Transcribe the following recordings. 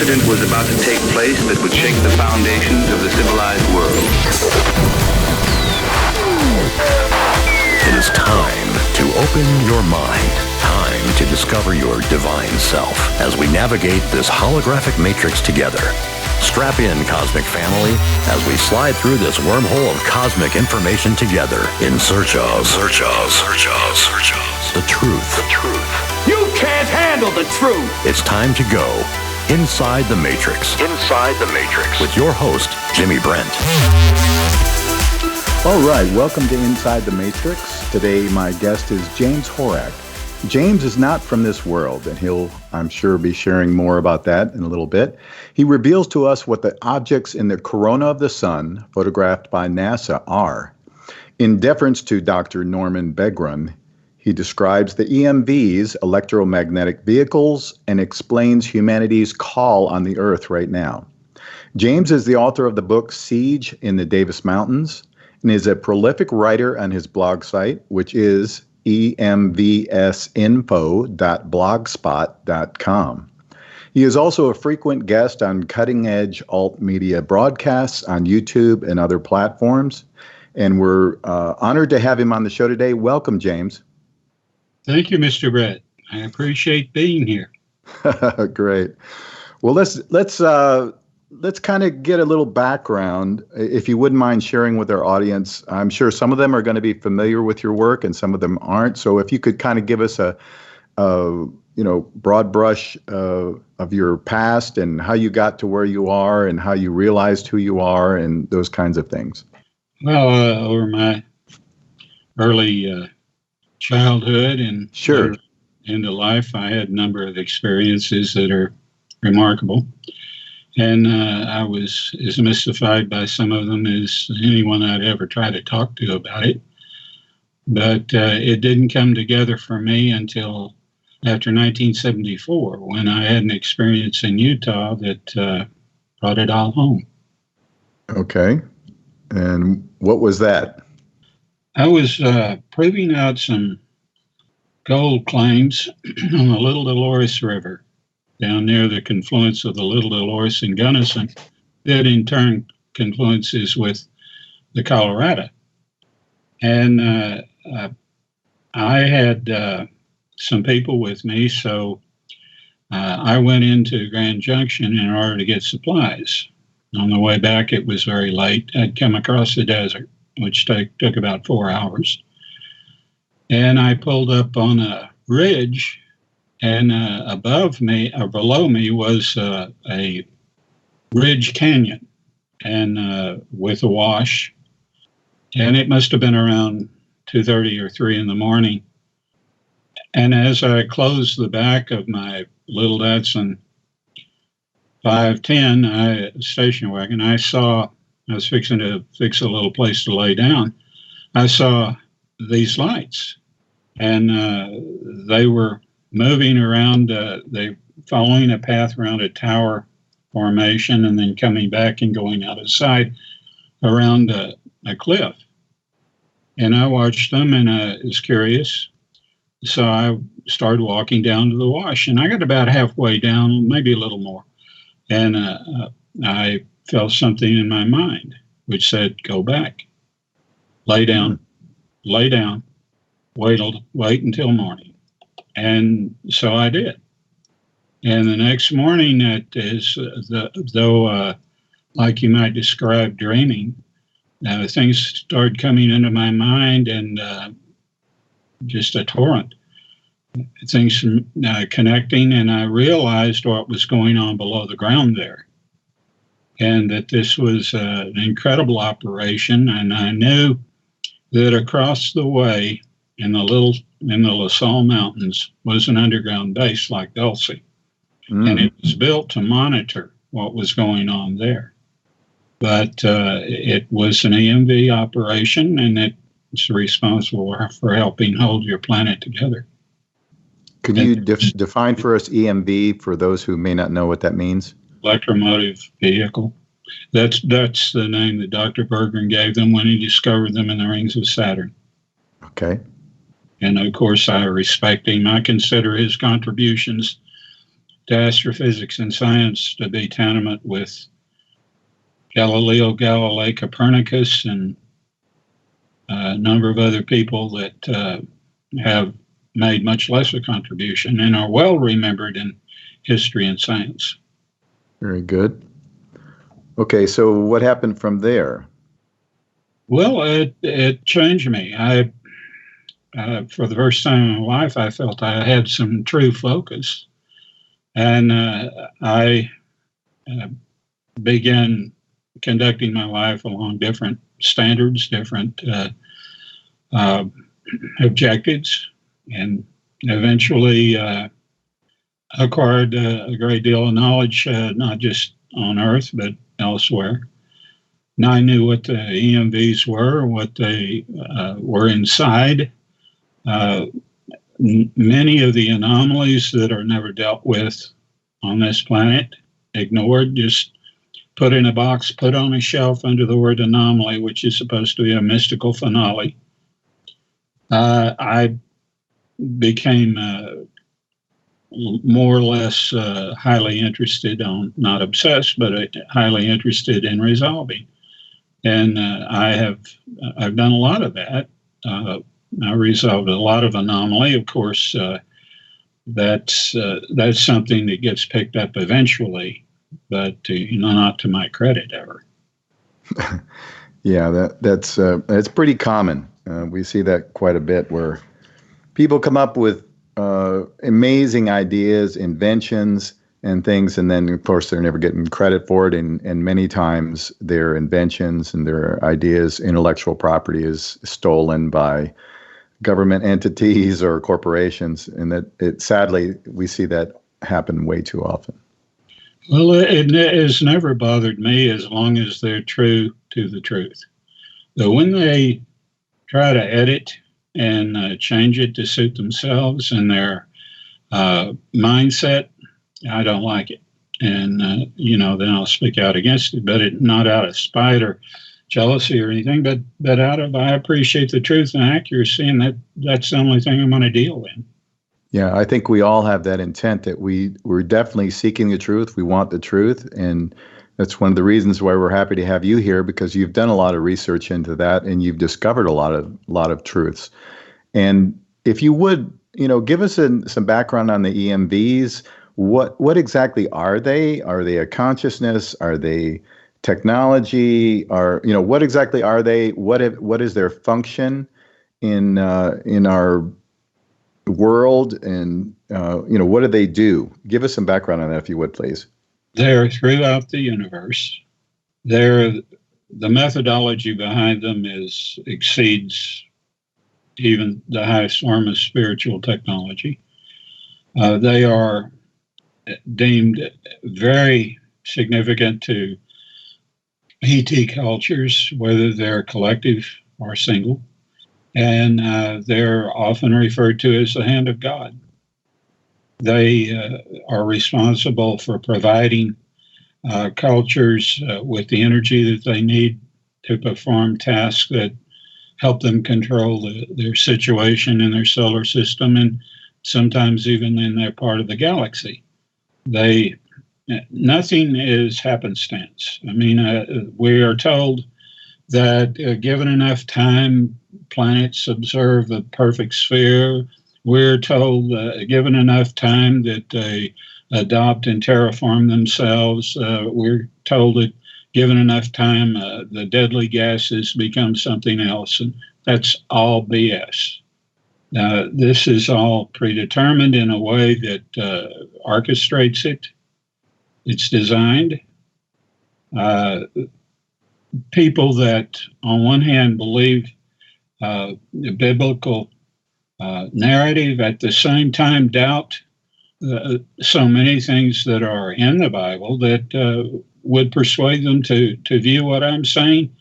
incident was about to take place that would shake the foundations of the civilized world. It is time to open your mind. Time to discover your divine self as we navigate this holographic matrix together. Strap in, cosmic family, as we slide through this wormhole of cosmic information together in search of the truth. You can't handle the truth. It's time to go inside the matrix. With your host, Jimmy Brent. All right, welcome to Inside the Matrix. Today, my guest is James Horak. James is not from this world, and he'll, I'm sure, be sharing more about that in a little bit. He reveals to us what the objects in the corona of the sun, photographed by NASA, are. In deference to Dr. Norman Begron, he describes the EMVs, electromagnetic vehicles, and explains humanity's call on the Earth right now. James is the author of the book Siege in the Davis Mountains, and is a prolific writer on his blog site, which is emvsinfo.blogspot.com. He is also a frequent guest on cutting-edge alt media broadcasts on YouTube and other platforms, and we're honored to have him on the show today. Welcome, James. Thank you, Mr. Brett. I appreciate being here. Great. Well, let's kind of get a little background, if you wouldn't mind sharing with our audience. I'm sure some of them are going to be familiar with your work and some of them aren't. So if you could kind of give us a broad brush of your past and how you got to where you are and how you realized who you are and those kinds of things. Well, over my early childhood and sure into life, I had a number of experiences that are remarkable. And I was as mystified by some of them as anyone I'd ever try to talk to about it. But it didn't come together for me until after 1974, when I had an experience in Utah that brought it all home. Okay. And what was that? I was proving out some gold claims on the Little Dolores River, down near the confluence of the Little Dolores and Gunnison, that in turn confluences with the Colorado. And I had some people with me, so I went into Grand Junction in order to get supplies. On the way back, it was very late. I'd come across the desert, which took about 4 hours. And I pulled up on a ridge, and above me or below me was a ridge canyon, and with a wash. And it must have been around 2:30 or 3 in the morning. And as I closed the back of my little Datsun 510 station wagon, I was fixing to fix a little place to lay down. I saw these lights, and they were moving around, they following a path around a tower formation and then coming back and going out of sight around a cliff. And I watched them, and I was curious. So I started walking down to the wash, and I got about halfway down, maybe a little more. And I felt something in my mind which said, go back, lay down, wait until morning. And so I did. And the next morning, like you might describe dreaming, things started coming into my mind, and just a torrent. Things connecting, and I realized what was going on below the ground there. And that this was an incredible operation, and I knew that across the way in the La Salle Mountains was an underground base like Dulce. And it was built to monitor what was going on there. But it was an EMV operation, and it's responsible for helping hold your planet together. Could you define for us EMV for those who may not know what that means? Electromotive vehicle. That's the name that Dr. Berggren gave them when he discovered them in the rings of Saturn. Okay. And of course, I respect him. I consider his contributions to astrophysics and science to be tantamount with Galileo Galilei, Copernicus, and a number of other people that have made much less a contribution and are well remembered in history and science. Very good. Okay, so what happened from there? Well, it changed me. I for the first time in my life, I felt I had some true focus, and I began conducting my life along different standards, different objectives, and eventually acquired a great deal of knowledge, not just on Earth, but elsewhere. And I knew what the EMVs were, what they were inside. Many of the anomalies that are never dealt with on this planet, ignored, just put in a box, put on a shelf under the word anomaly, which is supposed to be a mystical finale. I became more or less highly interested not obsessed, but highly interested in resolving. And I've done a lot of that. I resolved a lot of anomaly. Of course, that's something that gets picked up eventually, but not to my credit ever. Yeah, that's pretty common. We see that quite a bit, where people come up with amazing ideas, inventions, and things, and then of course they're never getting credit for it. And many times their inventions and their ideas, intellectual property, is stolen by government entities or corporations, and that sadly we see that happen way too often. Well, it has never bothered me as long as they're true to the truth. Though when they try to edit and change it to suit themselves and their mindset, I don't like it. And, then I'll speak out against it, but not out of spite or jealousy or anything, but out of, I appreciate the truth and accuracy, and that's the only thing I'm going to deal in. Yeah, I think we all have that intent that we're definitely seeking the truth. We want the truth. And that's one of the reasons why we're happy to have you here, because you've done a lot of research into that and you've discovered a lot of truths. And if you would, give us some background on the EMVs. What exactly are they? Are they a consciousness? Are they technology? What exactly are they? What is their function in our world? And what do they do? Give us some background on that, if you would, please. They're throughout the universe. The methodology behind them exceeds even the highest form of spiritual technology. They are deemed very significant to ET cultures, whether they're collective or single, and they're often referred to as the hand of God. They are responsible for providing cultures with the energy that they need to perform tasks that help them control their situation in their solar system, and sometimes even in their part of the galaxy. Nothing is happenstance. I mean, we are told that given enough time, planets observe a perfect sphere. We're told given enough time that they adopt and terraform themselves. We're told that given enough time, the deadly gases become something else. And that's all BS. This is all predetermined in a way that orchestrates it. It's designed. People that, on one hand, believe the biblical narrative, at the same time doubt so many things that are in the Bible that would persuade them to view what I'm saying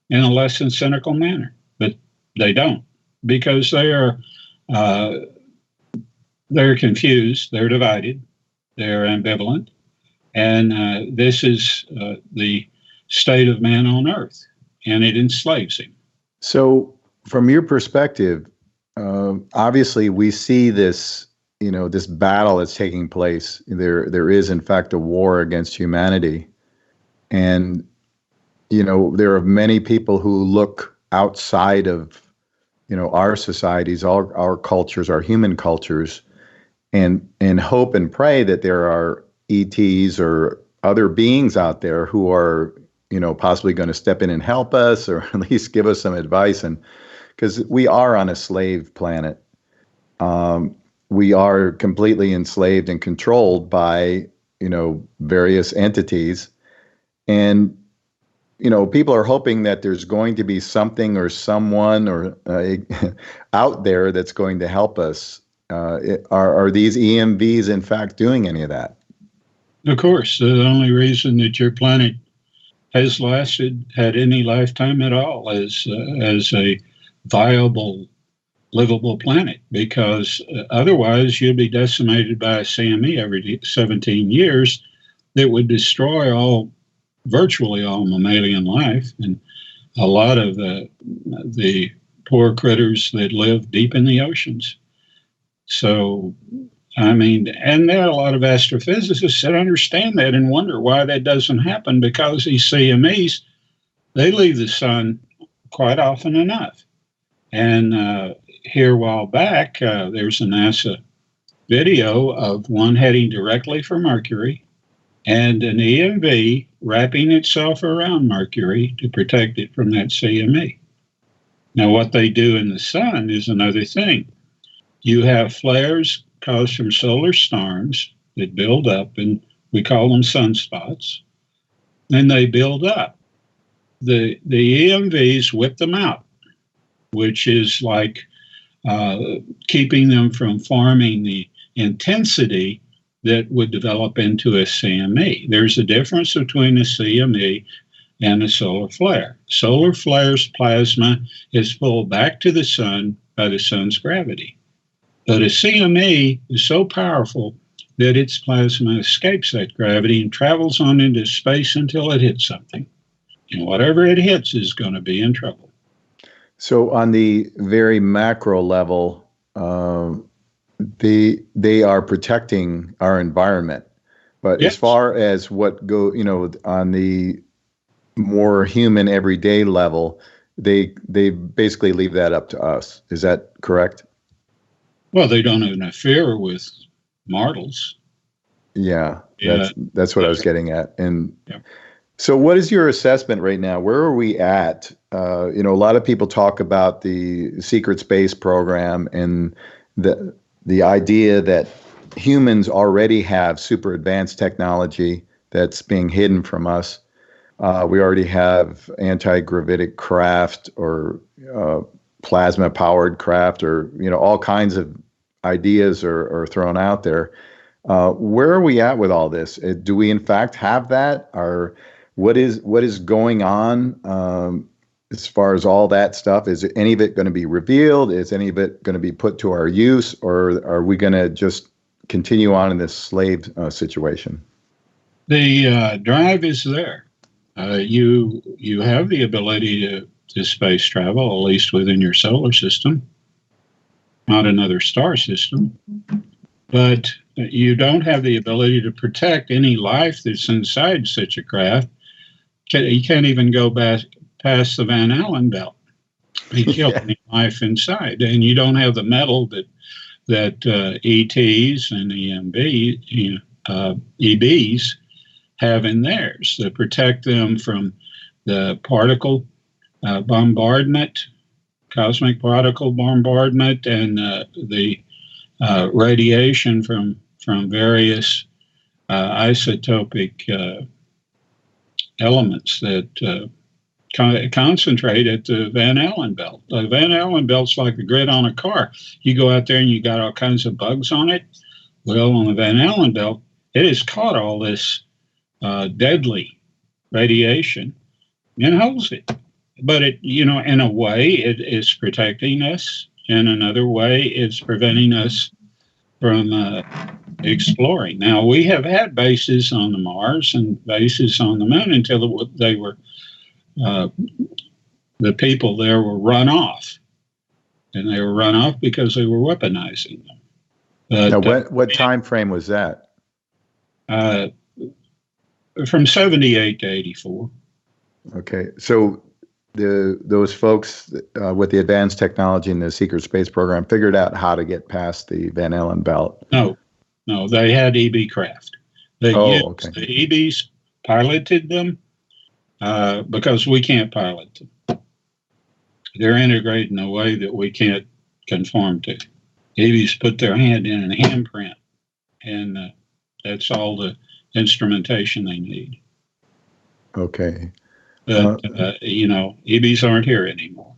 in a less than cynical manner. But they don't, because they're confused, they're divided, they're ambivalent, and this is the state of man on earth, and it enslaves him. So from your perspective, obviously we see this this battle that's taking place. There is, in fact, a war against humanity. And, there are many people who look outside of, our societies, our cultures, our human cultures, and hope and pray that there are ETs or other beings out there who are, possibly going to step in and help us, or at least give us some advice. And because we are on a slave planet, we are completely enslaved and controlled by, various entities. And, people are hoping that there's going to be something or someone or out there that's going to help us. Are these EMVs, in fact, doing any of that? Of course, the only reason that your planet has had any lifetime at all as a viable, livable planet, because otherwise you'd be decimated by a CME every 17 years that would destroy virtually all mammalian life, and a lot of the poor critters that live deep in the oceans. So, and there are a lot of astrophysicists that understand that and wonder why that doesn't happen, because these CMEs, they leave the sun quite often enough. And here a while back, there's a NASA video of one heading directly for Mercury and an EMV wrapping itself around Mercury to protect it from that CME. Now, what they do in the sun is another thing. You have flares caused from solar storms that build up, and we call them sunspots. Then they build up. The EMVs whip them out, which is like keeping them from forming the intensity that would develop into a CME. There's a difference between a CME and a solar flare. Solar flare's plasma is pulled back to the sun by the sun's gravity. But a CME is so powerful that its plasma escapes that gravity and travels on into space until it hits something. And whatever it hits is going to be in trouble. So on the very macro level, they are protecting our environment. But yes. As far as what on the more human everyday level, they basically leave that up to us. Is that correct? Well, they don't interfere with mortals. Yeah, that's what I was getting at. And yeah. So what is your assessment right now? Where are we at? A lot of people talk about the secret space program and the idea that humans already have super advanced technology that's being hidden from us. We already have anti-gravitic craft or plasma-powered craft, or all kinds of ideas are thrown out there. Where are we at with all this? Do we in fact have that? Or what is going on as far as all that stuff? Is any of it going to be revealed? Is any of it going to be put to our use, or are we going to just continue on in this slave situation? The drive is there. You have the ability to space travel, at least within your solar system, not another star system. But you don't have the ability to protect any life that's inside such a craft. You can't even go past the Van Allen belt. You kill any life inside, and you don't have the metal that ETs and EBs have in theirs to protect them from the particle bombardment, cosmic particle bombardment, and the radiation from various isotopic elements that concentrate at the Van Allen belt. The Van Allen belt's like a grid on a car. You go out there and you got all kinds of bugs on it. Well, on the Van Allen belt, it has caught all this deadly radiation and holds it. But it, in a way, it is protecting us. In another way, it's preventing us from exploring. Now, we have had bases on the Mars and bases on the Moon until they were the people there were run off. And they were run off because they were weaponizing them. But Now, what time frame was that? From 78 to 84. Okay, so those folks with the advanced technology in the secret space program figured out how to get past the Van Allen belt. No, they had EB craft. The EBs piloted them because we can't pilot them. They're integrated in a way that we can't conform to. EBs put their hand in a handprint, and that's all the instrumentation they need. Okay. But EBs aren't here anymore.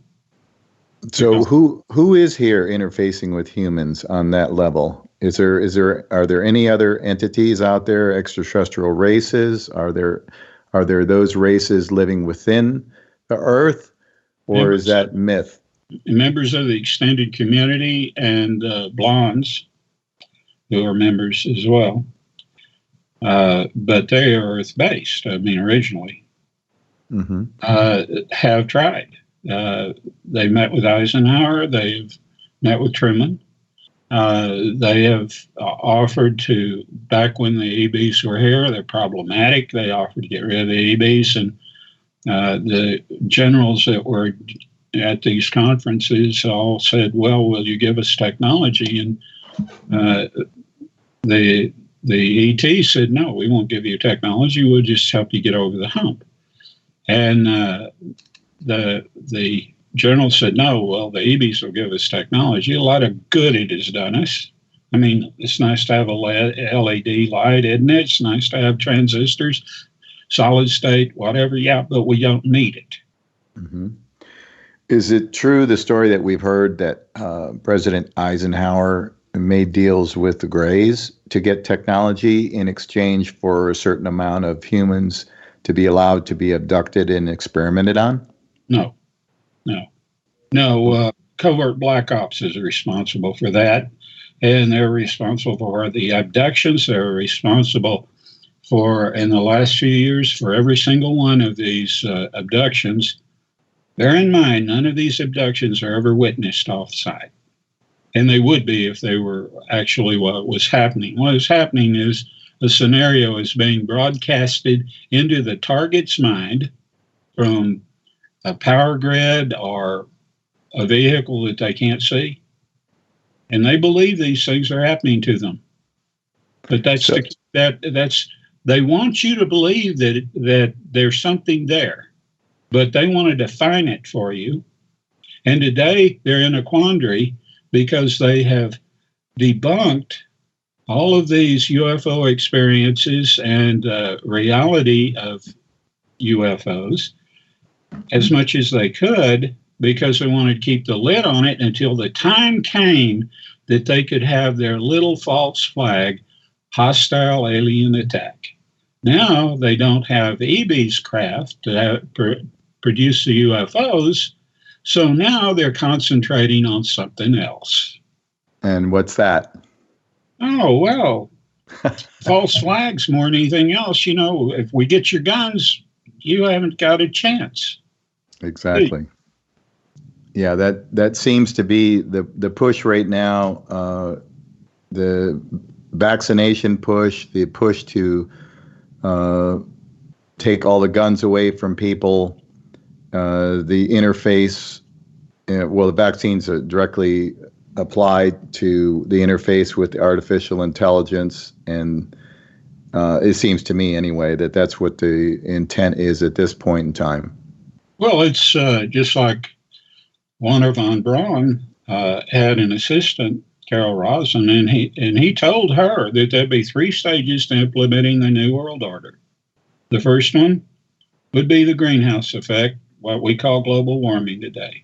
So who is here interfacing with humans on that level? Are there any other entities out there, extraterrestrial races? Are there those races living within the Earth, or is that myth? Members of the extended community and blondes, who are members as well, but they are Earth-based. I mean, originally, have tried. They met with Eisenhower. They've met with Truman. They have offered to, back when the EBs were here, they're problematic. They offered to get rid of the EBs, and the generals that were at these conferences all said, "Well, will you give us technology?" And the ET said, "No, we won't give you technology. We'll just help you get over the hump." And the general said, "No, well, the EBs will give us technology. A lot of good it has done us. I mean, it's nice to have a LED light, isn't it? It's nice to have transistors, solid state, whatever. Yeah, but we don't need it." Mm-hmm. Is it true, the story that we've heard, that President Eisenhower made deals with the Greys to get technology in exchange for a certain amount of humans to be allowed to be abducted and experimented on? No. Covert Black Ops is responsible for that, and they're responsible for the abductions. They're responsible for, in the last few years, for every single one of these abductions. Bear in mind, none of these abductions are ever witnessed off-site, and they would be if they were actually what was happening. What is happening is a scenario is being broadcasted into the target's mind from a power grid or a vehicle that they can't see, and they believe these things are happening to them. But they want you to believe that there's something there, but they want to define it for you. And today they're in a quandary because they have debunked all of these UFO experiences and reality of UFOs as much as they could, because they wanted to keep the lid on it until the time came that they could have their little false flag, hostile alien attack. Now they don't have EB's craft to produce the UFOs, so now they're concentrating on something else. And what's that? Oh, well, false flags more than anything else. If we get your guns, you haven't got a chance. Exactly. Yeah, that seems to be the push right now. The vaccination push, the push to take all the guns away from people, the interface. The vaccines are directly applied to the interface with the artificial intelligence, and it seems to me anyway that that's what the intent is at this point in time. Well, it's just like Warner von Braun had an assistant, Carol Rosin, and he told her that there'd be 3 stages to implementing the New World Order. The first one would be the greenhouse effect, what we call global warming today.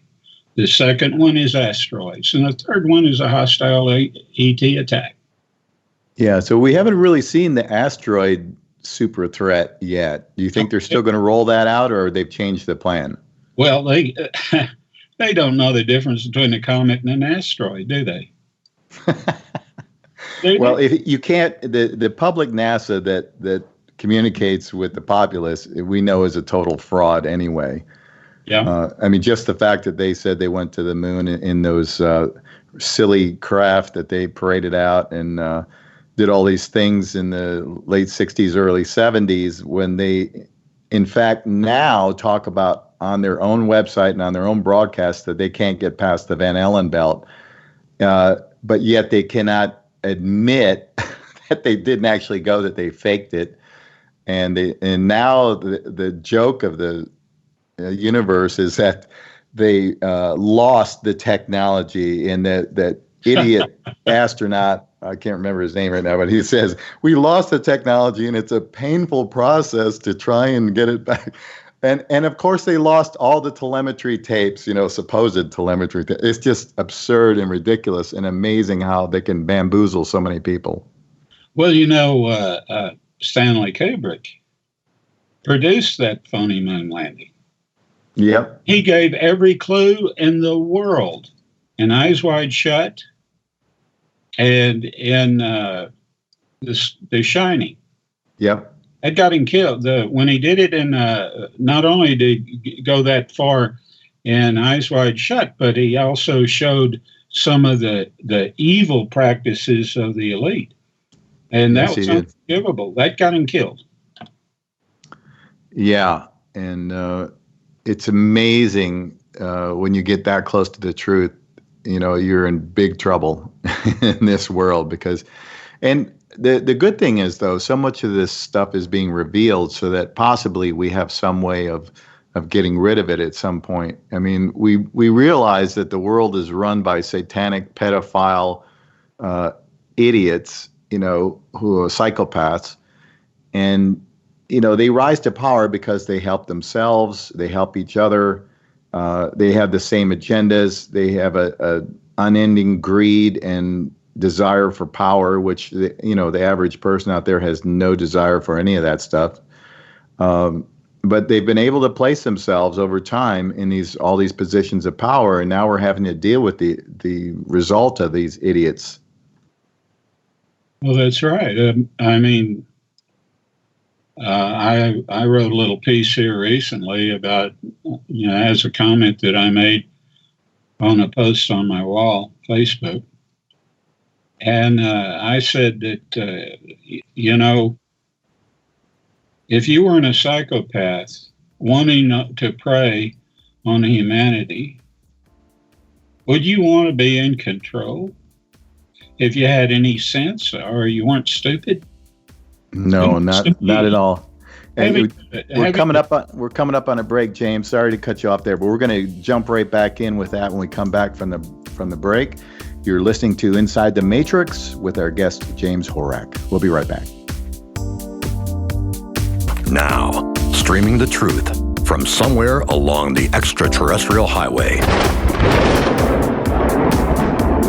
The second one is asteroids, and the third one is a hostile ET attack. Yeah, so we haven't really seen the asteroid super threat yet. Do you think they're still going to roll that out, or they've changed the plan? Well, they don't know the difference between a comet and an asteroid, do they? Well, if you can't, the public NASA that communicates with the populace, we know is a total fraud anyway. Yeah. I mean, just the fact that they said they went to the moon in those silly craft that they paraded out and did all these things in the late 60s, early 70s, when they, in fact, now talk about on their own website and on their own broadcast that they can't get past the Van Allen belt, but yet they cannot admit that they didn't actually go, that they faked it. And now the joke of the universe is that they lost the technology, and that idiot astronaut, I can't remember his name right now, but he says, we lost the technology and it's a painful process to try and get it back. And of course they lost all the telemetry tapes, supposed telemetry. It's just absurd and ridiculous and amazing how they can bamboozle so many people. Well, Stanley Kubrick produced that phony moon landing. Yep. He gave every clue in the world in Eyes Wide Shut and in The Shining. Yep. That got him killed. When he did it in, not only did he go that far in Eyes Wide Shut, but he also showed some of the evil practices of the elite. And that was unforgivable. That got him killed. Yeah. And it's amazing when you get that close to the truth, you're in big trouble in this world and the good thing is, though, so much of this stuff is being revealed so that possibly we have some way of getting rid of it at some point. I mean, we realize that the world is run by satanic pedophile idiots, who are psychopaths. And, they rise to power because they help themselves, they help each other, they have the same agendas, they have a unending greed and desire for power, which the average person out there has no desire for any of that stuff. But they've been able to place themselves over time in all these positions of power, and now we're having to deal with the result of these idiots. Well, that's right. I wrote a little piece here recently about, as a comment that I made on a post on my wall, Facebook. And I said that, if you weren't a psychopath wanting to prey on humanity, would you want to be in control? If you had any sense or you weren't stupid? No, not at all. And we're coming up on a break, James. Sorry to cut you off there, but we're going to jump right back in with that when we come back from the break. You're listening to Inside the Matrix with our guest, James Horak. We'll be right back. Now, streaming the truth from somewhere along the extraterrestrial highway.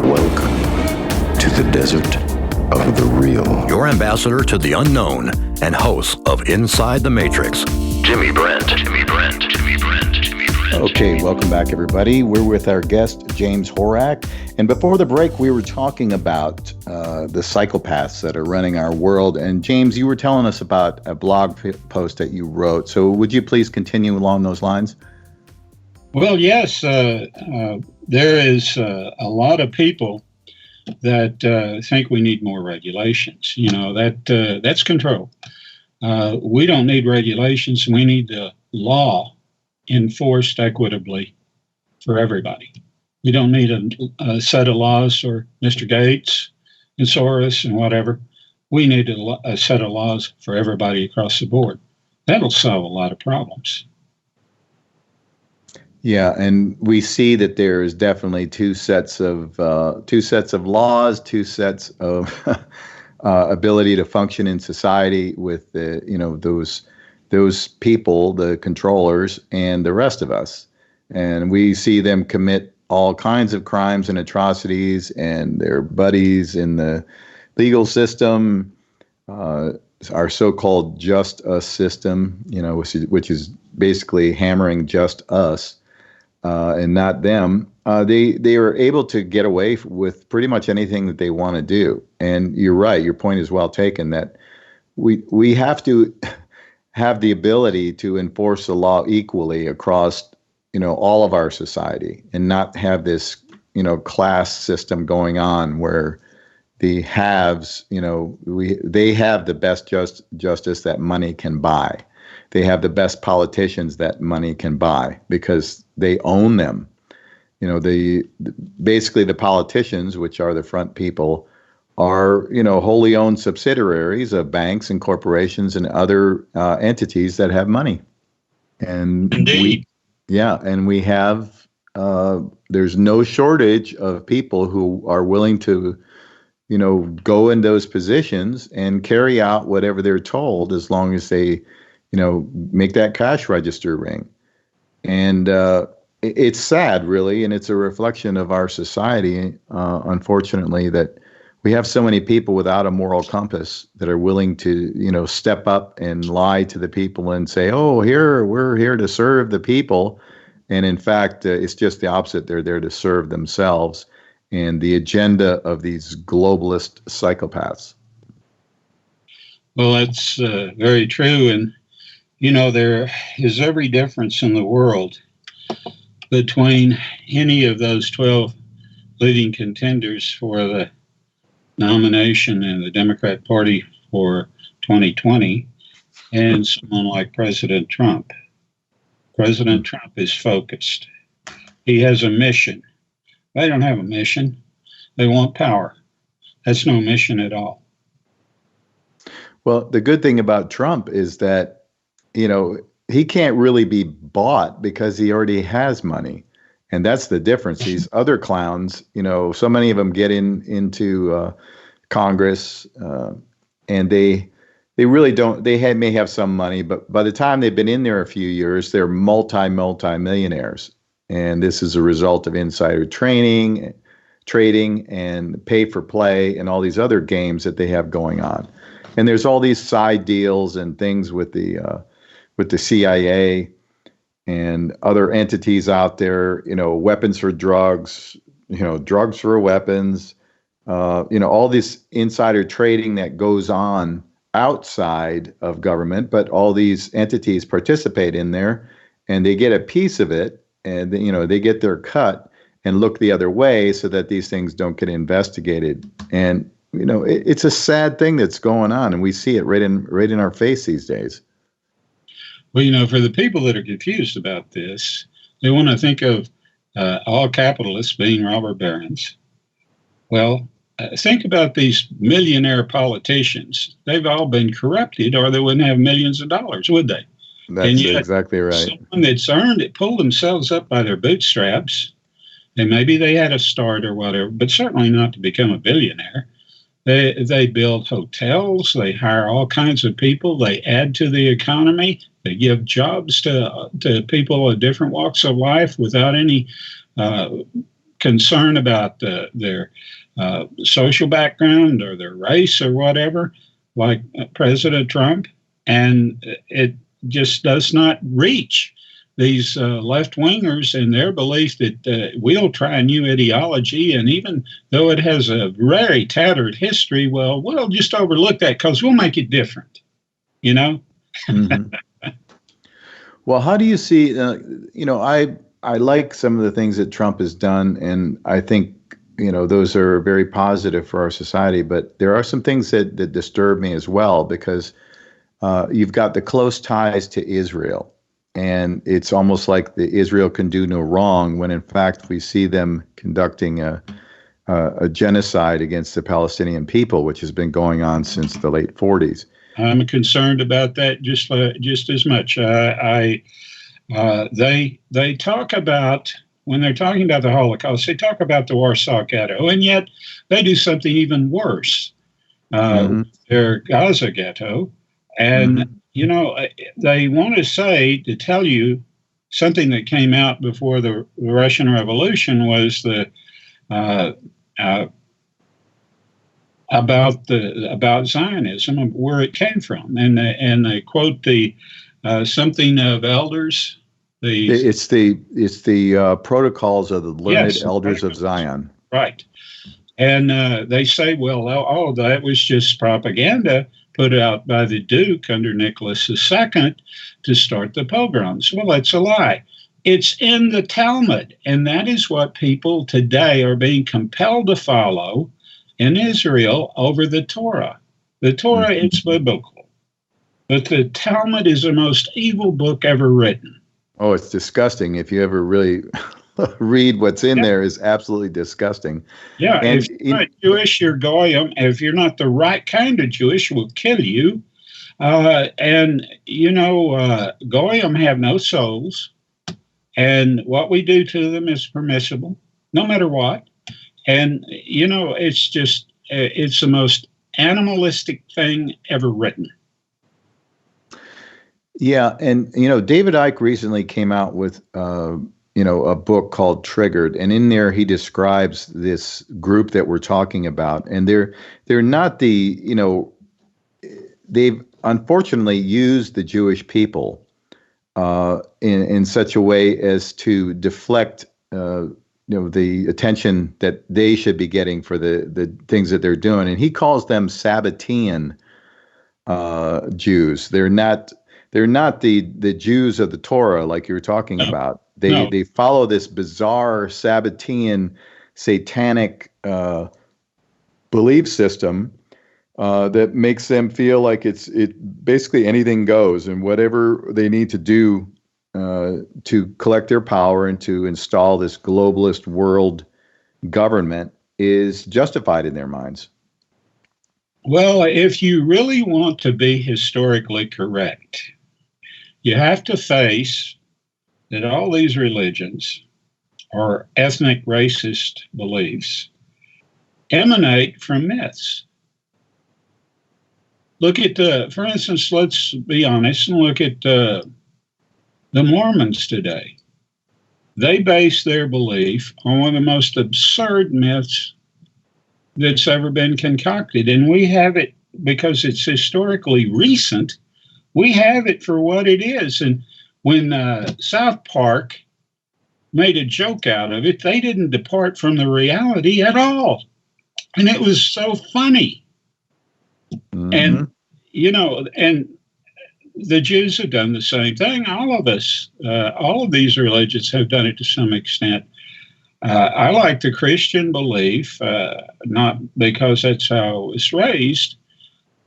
Welcome to the desert of the real. Your ambassador to the unknown and host of Inside the Matrix, Jimmy Brent. Okay, welcome back, everybody. We're with our guest, James Horak. And before the break, we were talking about the psychopaths that are running our world. And James, you were telling us about a blog post that you wrote. So would you please continue along those lines? Well, yes. There is a lot of people that think we need more regulations. That's control. We don't need regulations. We need the law enforced equitably for everybody. We don't need a set of laws for Mr. Gates and Soros and whatever. We need a set of laws for everybody across the board. That'll solve a lot of problems. Yeah, and we see that there is definitely two sets of laws, two sets of ability to function in society with those people, the controllers, and the rest of us. And we see them commit all kinds of crimes and atrocities, and their buddies in the legal system, our so-called just us system, which is basically hammering just us and not them. They are able to get away with pretty much anything that they want to do. And you're right. Your point is well taken that we have to have the ability to enforce the law equally across, all of our society and not have this, class system going on where the haves, they have the best justice that money can buy. They have the best politicians that money can buy because they own them. Basically the politicians, which are the front people, are, wholly owned subsidiaries of banks and corporations and other entities that have money. And Indeed. we have, there's no shortage of people who are willing to, go in those positions and carry out whatever they're told as long as they, make that cash register ring. And it's sad, really, and it's a reflection of our society, unfortunately, that we have so many people without a moral compass that are willing to, step up and lie to the people and say, oh, we're here to serve the people. And in fact, it's just the opposite. They're there to serve themselves and the agenda of these globalist psychopaths. Well, that's very true. And, there is every difference in the world between any of those 12 leading contenders for the nomination in the Democrat Party for 2020 and someone like President Trump. President Trump is focused. He has a mission. They don't have a mission. They want power. That's no mission at all. Well, the good thing about Trump is that, he can't really be bought because he already has money. And that's the difference. These other clowns, so many of them get into Congress and they really don't, may have some money, but by the time they've been in there a few years, they're multi-millionaires. And this is a result of insider trading and pay for play and all these other games that they have going on. And there's all these side deals and things with the CIA and other entities out there, weapons for drugs, drugs for weapons, all this insider trading that goes on outside of government, but all these entities participate in there and they get a piece of it and, they get their cut and look the other way so that these things don't get investigated. And, it's a sad thing that's going on and we see it right in our face these days. Well, for the people that are confused about this, they want to think of all capitalists being robber barons. Well, think about these millionaire politicians. They've all been corrupted or they wouldn't have millions of dollars, would they? That's exactly right. Someone that's earned it, pulled themselves up by their bootstraps, and maybe they had a start or whatever, but certainly not to become a billionaire. They build hotels, they hire all kinds of people, they add to the economy, they give jobs to people of different walks of life without any concern about their social background or their race or whatever, like President Trump. And it just does not reach these left-wingers in their belief that we'll try a new ideology. And even though it has a very tattered history, well, we'll just overlook that because we'll make it different, Mm-hmm. Well, how do you see, I like some of the things that Trump has done, and I think, those are very positive for our society, but there are some things that disturb me as well, because you've got the close ties to Israel, and it's almost like the Israel can do no wrong when in fact we see them conducting a genocide against the Palestinian people, which has been going on since the late 40s. I'm concerned about that just as much. They talk about, when they're talking about the Holocaust, they talk about the Warsaw Ghetto, and yet they do something even worse. Their Gaza Ghetto, and they want to tell you something that came out before the Russian Revolution was about Zionism and where it came from, and they quote the something of elders. It's the protocols of the learned elders of Zion, right? And they say, well, all of that was just propaganda put out by the Duke under Nicholas II to start the pogroms. Well, that's a lie. It's in the Talmud, and that is what people today are being compelled to follow in Israel over the Torah. The Torah is biblical, but the Talmud is the most evil book ever written. Oh, it's disgusting. If you ever really read what's in there, is absolutely disgusting. Yeah, And if you're not Jewish, you're Goyim. If you're not the right kind of Jewish, we'll kill you. And, Goyim have no souls. And what we do to them is permissible, no matter what. And, it's just, it's the most animalistic thing ever written. Yeah. And, David Icke recently came out with, a book called Triggered. And in there, he describes this group that we're talking about. And they're not they've unfortunately used the Jewish people in such a way as to deflect the attention that they should be getting for the things that they're doing. And he calls them Sabbatean Jews. They're not the Jews of the Torah like you're talking about. They follow this bizarre Sabbatean satanic belief system that makes them feel like it basically anything goes, and whatever they need to do to collect their power and to install this globalist world government is justified in their minds. Well, if you really want to be historically correct, you have to face that all these religions or ethnic racist beliefs emanate from myths. Look at for instance, let's be honest and look at the Mormons today. They base their belief on one of the most absurd myths that's ever been concocted. And we have it because it's historically recent. We have it for what it is. And when South Park made a joke out of it, they didn't depart from the reality at all. And it was so funny. Mm-hmm. And, and the Jews have done the same thing. All of us, all of these religions have done it to some extent. I like the Christian belief, not because that's how I was raised,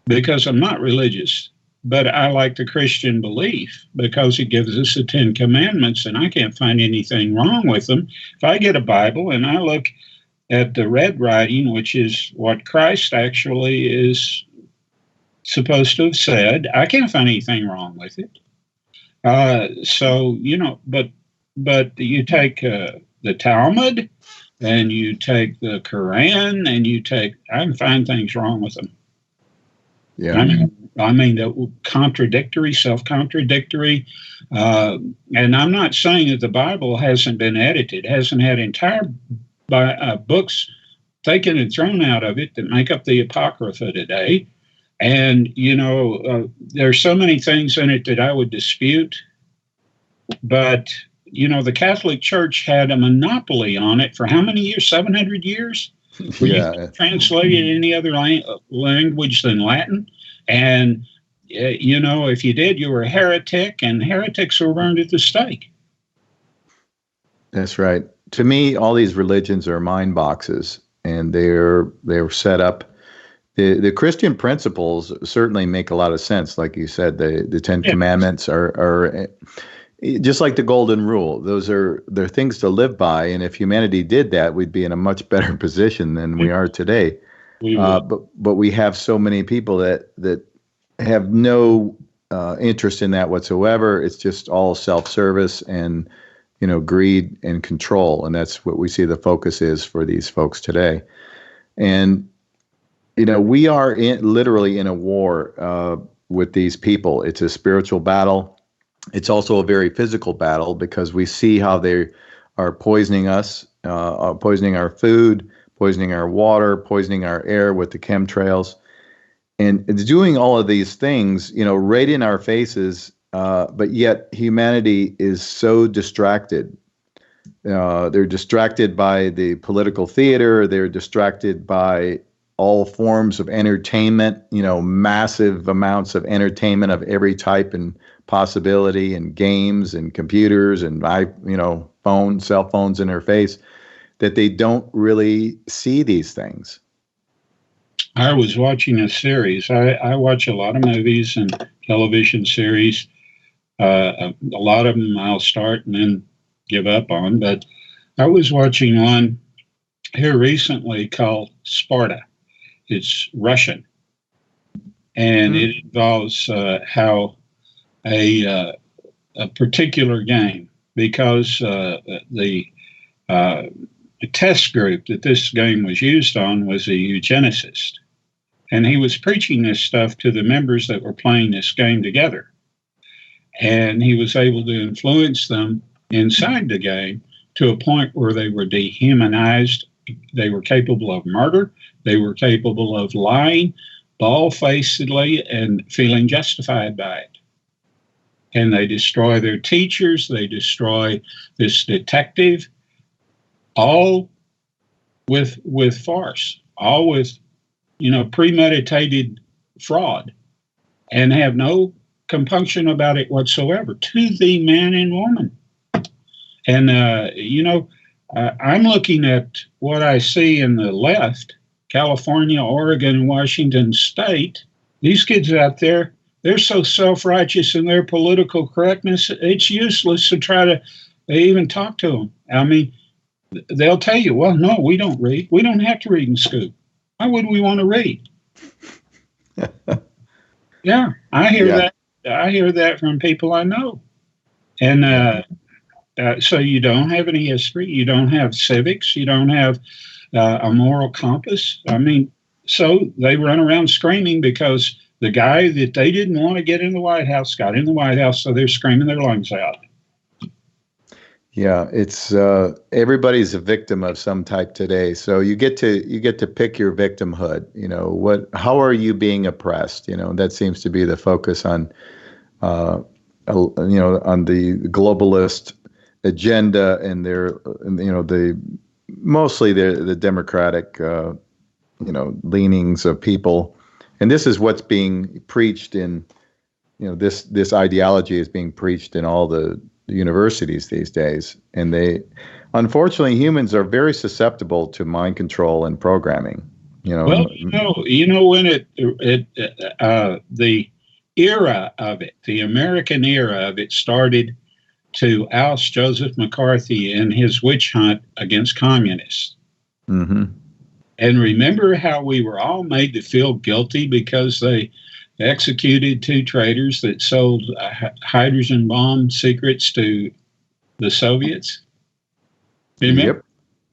because I'm not religious. But I like the Christian belief because it gives us the 10 Commandments, and I can't find anything wrong with them. If I get a Bible and I look at the red writing, which is what Christ actually is supposed to have said, I can't find anything wrong with it. But you take the Talmud and you take the Quran and I can find things wrong with them. Yeah. I mean, contradictory, self-contradictory. And I'm not saying that the Bible hasn't been edited, hasn't had entire books taken and thrown out of it that make up the Apocrypha today. And, there's so many things in it that I would dispute. But, the Catholic Church had a monopoly on it for how many years? 700 years? Yeah. You translated any other language than Latin. And, if you did, you were a heretic, and heretics were burned at the stake. That's right. To me, all these religions are mind boxes, and they're set up. The Christian principles certainly make a lot of sense. Like you said, the 10 Commandments are just like the Golden Rule. They're things to live by, and if humanity did that, we'd be in a much better position than we are today. But we have so many people that have no interest in that whatsoever. It's just all self-service and greed and control, and that's what we see the focus is for these folks today. And we are literally in a war with these people. It's a spiritual battle. It's also a very physical battle because we see how they are poisoning us, poisoning our food, poisoning our water, poisoning our air with the chemtrails. And it's doing all of these things, right in our faces, but yet humanity is so distracted. They're distracted by the political theater. They're distracted by all forms of entertainment, massive amounts of entertainment of every type and possibility, and games and computers and phones, cell phones in their face, that they don't really see these things. I was watching a series. I watch a lot of movies and television series. A lot of them I'll start and then give up on, but I was watching one here recently called Sparta. It's Russian, and it involves how a particular game, because the test group that this game was used on was a eugenicist, and he was preaching this stuff to the members that were playing this game together, and he was able to influence them inside the game to a point where they were dehumanized. They were capable of murder. They were capable of lying bald-facedly and feeling justified by it. And they destroy their teachers. They destroy this detective, all with farce, all with, premeditated fraud, and have no compunction about it whatsoever to the man and woman. And, I'm looking at what I see in the left, California, Oregon, Washington State. These kids out there, they're so self-righteous in their political correctness, it's useless to try to even talk to them. I mean, they'll tell you, well, no, we don't read. We don't have to read in school. Why would we want to read? Yeah, I hear that. I hear that from people I know. And so you don't have any history. You don't have civics. You don't have a moral compass. I mean, so they run around screaming because the guy that they didn't want to get in the White House got in the White House, so they're screaming their lungs out. Yeah, it's everybody's a victim of some type today. So you get to pick your victimhood. How are you being oppressed? That seems to be the focus on on the globalist agenda and their mostly the democratic leanings of people. And this is what's being preached in this ideology is being preached in all the universities these days. And unfortunately, humans are very susceptible to mind control and programming. Well, when the era of it, the American era of it, started to oust Joseph McCarthy in his witch hunt against communists. Mm-hmm. And remember how we were all made to feel guilty because they executed two traitors that sold hydrogen bomb secrets to the Soviets? Remember?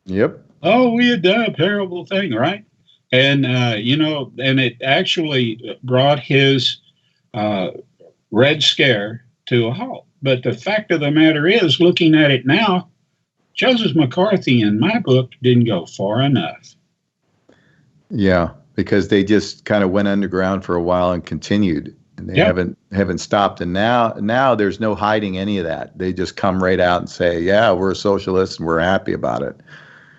Yep. Oh, we had done a terrible thing, right? And, and it actually brought his Red Scare to a halt. But the fact of the matter is, looking at it now, Joseph McCarthy, in my book, didn't go far enough. Yeah, because they just kind of went underground for a while and continued, and they haven't stopped. And now there's no hiding any of that. They just come right out and say, "Yeah, we're socialists and we're happy about it."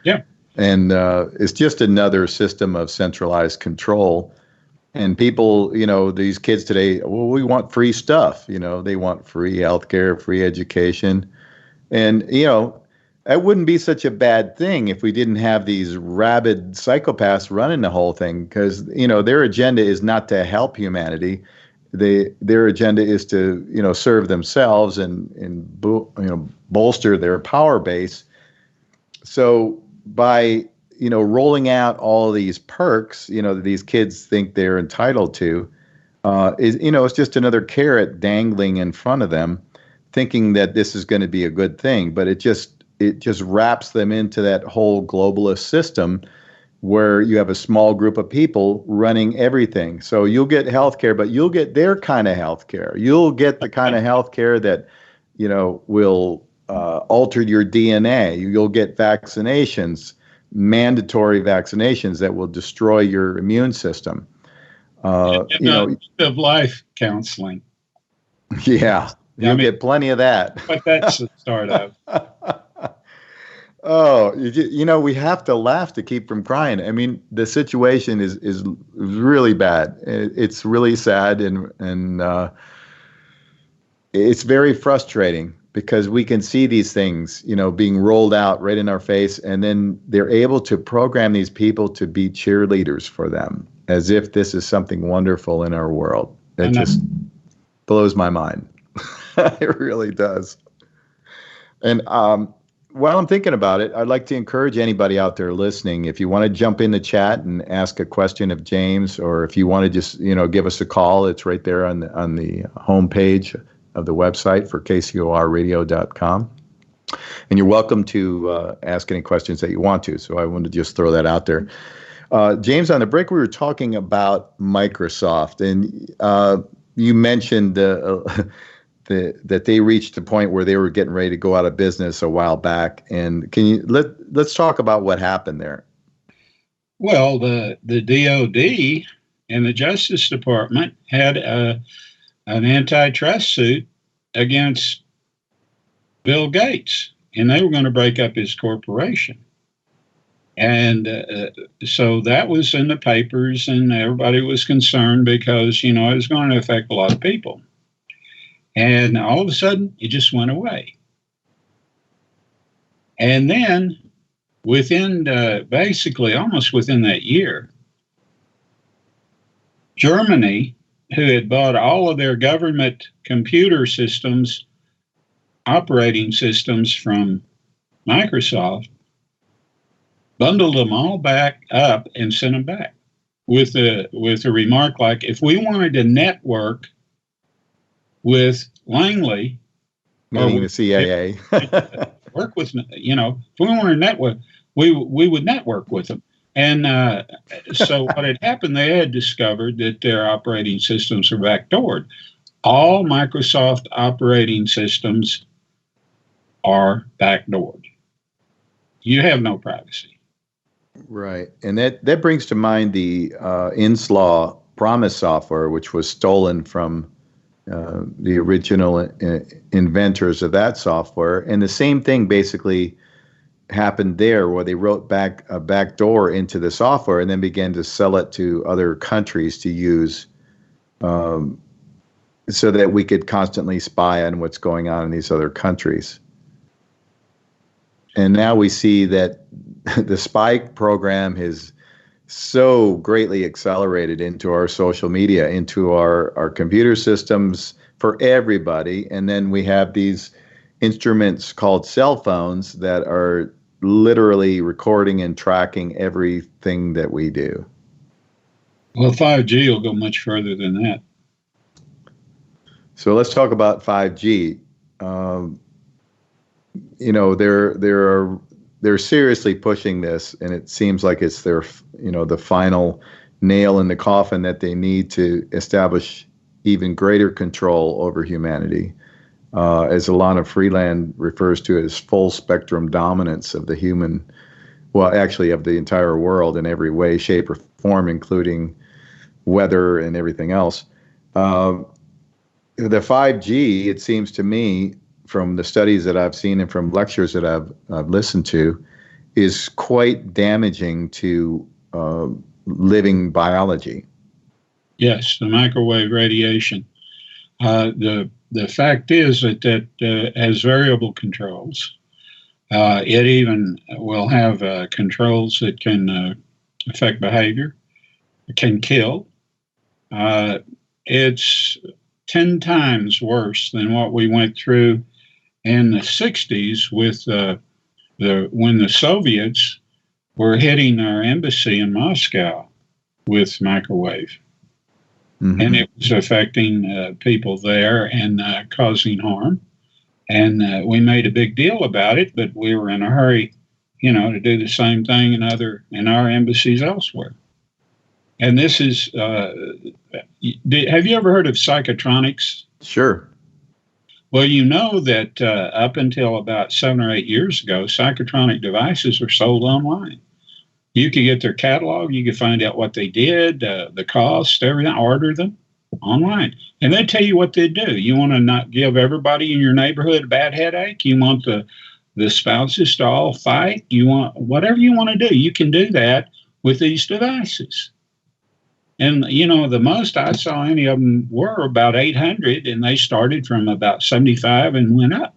Yeah, and it's just another system of centralized control. And people, these kids today, well, we want free stuff. They want free healthcare, free education. And, that wouldn't be such a bad thing if we didn't have these rabid psychopaths running the whole thing, because, their agenda is not to help humanity. Their agenda is to, serve themselves and bolster their power base. So by rolling out all these perks, that these kids think they're entitled to, it's just another carrot dangling in front of them, thinking that this is going to be a good thing. But it just wraps them into that whole globalist system where you have a small group of people running everything. So you'll get healthcare, but you'll get their kind of healthcare. You'll get the kind of healthcare that, will alter your DNA. You'll get vaccinations, mandatory vaccinations that will destroy your immune system. End of life counseling. Yeah, you'll get plenty of that. But that's the start of. Oh, we have to laugh to keep from crying. I mean, the situation is really bad. It's really sad, and it's very frustrating because we can see these things, being rolled out right in our face, and then they're able to program these people to be cheerleaders for them, as if this is something wonderful in our world. It just blows my mind. It really does. And while I'm thinking about it, I'd like to encourage anybody out there listening, if you want to jump in the chat and ask a question of James, or if you want to just, give us a call, it's right there on the homepage of the website for kcorradio.com. And you're welcome to ask any questions that you want to. So I wanted to just throw that out there. James, on the break, we were talking about Microsoft, and you mentioned that they reached a point where they were getting ready to go out of business a while back. And let's talk about what happened there. Well, the DOD and the Justice Department had an antitrust suit against Bill Gates, and they were going to break up his corporation. And so that was in the papers, and everybody was concerned because, it was going to affect a lot of people. And all of a sudden, it just went away. And then basically almost within that year, Germany, who had bought all of their government computer systems, operating systems from Microsoft, bundled them all back up and sent them back with a remark like, if we wanted to network with Langley, meaning the CIA, work with, if we wanted to network, we would network with them. And so what had happened, they had discovered that their operating systems were backdoored. All Microsoft operating systems are backdoored. You have no privacy. Right. And that brings to mind the Inslaw Promise software, which was stolen from the original inventors of that software. And the same thing basically happened there, where they wrote a back door into the software and then began to sell it to other countries to use, so that we could constantly spy on what's going on in these other countries. And now we see that the spy program has so greatly accelerated into our social media, into our computer systems for everybody. And then we have these instruments called cell phones that are literally recording and tracking everything that we do. Well, 5G will go much further than that. So let's talk about 5G. They're seriously pushing this, and it seems like it's their, the final nail in the coffin that they need to establish even greater control over humanity. As Alana Freeland refers to it as full spectrum dominance of the human, well, actually of the entire world in every way, shape, or form, including weather and everything else. The 5G, it seems to me, from the studies that I've seen and from lectures that I've listened to, is quite damaging to living biology. Yes, the microwave radiation. The fact is that has variable controls. It even will have controls that can affect behavior, can kill. It's 10 times worse than what we went through in the 60s with when the Soviets were hitting our embassy in Moscow with microwave. Mm-hmm. And it was affecting people there and causing harm. And we made a big deal about it, but we were in a hurry, to do the same thing in our embassies elsewhere. And this is, have you ever heard of psychotronics? Sure. Well, you know that up until about 7 or 8 years ago, psychotronic devices were sold online. You could get their catalog, you could find out what they did, the cost, everything, order them online. And they tell you what they do. You want to not give everybody in your neighborhood a bad headache? You want the the spouses to all fight. You want whatever you want to do, you can do that with these devices. And, the most I saw any of them were about 800, and they started from about 75 and went up.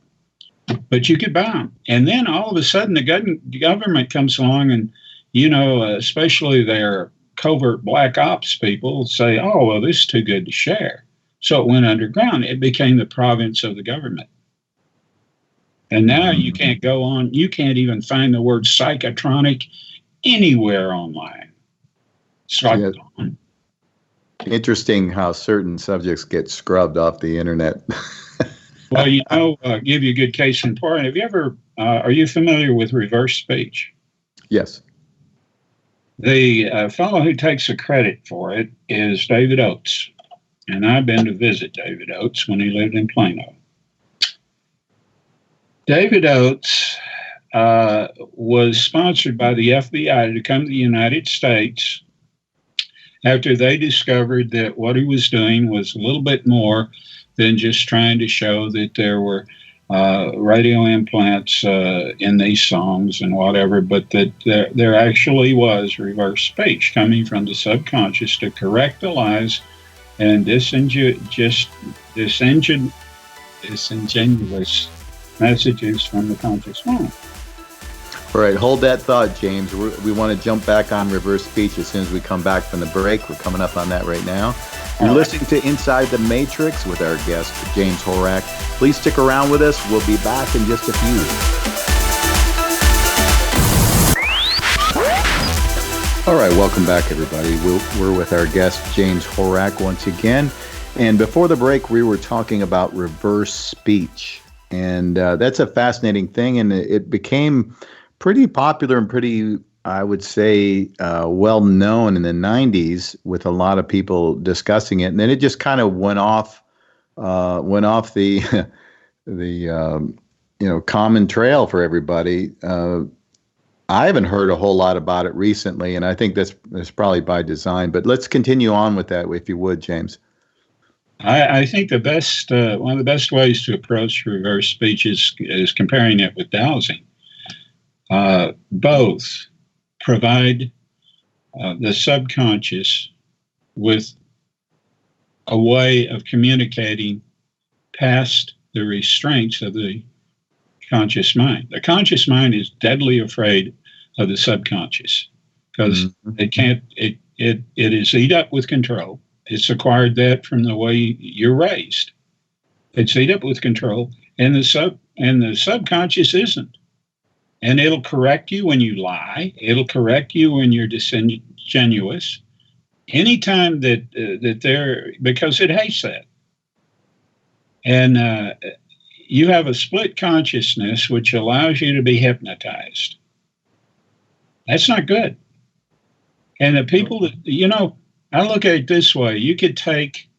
But you could buy them. And then all of a sudden, the government comes along and, especially their covert black ops people say, oh, well, this is too good to share. So it went underground. It became the province of the government. And now you can't go on. You can't even find the word psychotronic anywhere online. Psychotronic. Interesting how certain subjects get scrubbed off the internet. Well, give you a good case in point. Have you ever, are you familiar with reverse speech? Yes. The fellow who takes the credit for it is David Oates. And I've been to visit David Oates when he lived in Plano. David Oates was sponsored by the FBI to come to the United States after they discovered that what he was doing was a little bit more than just trying to show that there were radio implants in these songs and whatever, but that there actually was reverse speech coming from the subconscious to correct the lies and disingenuous messages from the conscious mind. All right, hold that thought, James. We want to jump back on reverse speech as soon as we come back from the break. We're coming up on that right now. You're listening to Inside the Matrix with our guest, James Horak. Please stick around with us. We'll be back in just a few. All right, welcome back, everybody. We're with our guest, James Horak, once again. And before the break, we were talking about reverse speech. And that's a fascinating thing. And it became pretty popular and pretty, I would say, well known in the 90s with a lot of people discussing it. And then it just kind of went off the common trail for everybody. I haven't heard a whole lot about it recently, and I think that's probably by design. But let's continue on with that, if you would, James. I think the best one of the best ways to approach reverse speech is comparing it with dowsing. Both provide the subconscious with a way of communicating past the restraints of the conscious mind. The conscious mind is deadly afraid of the subconscious because it is eat up with control. It's acquired that from the way you're raised. It's eat up with control, and the subconscious isn't. And it'll correct you when you lie. It'll correct you when you're disingenuous. Anytime that they're, because it hates that. And you have a split consciousness, which allows you to be hypnotized. That's not good. And the people that, I look at it this way. You could take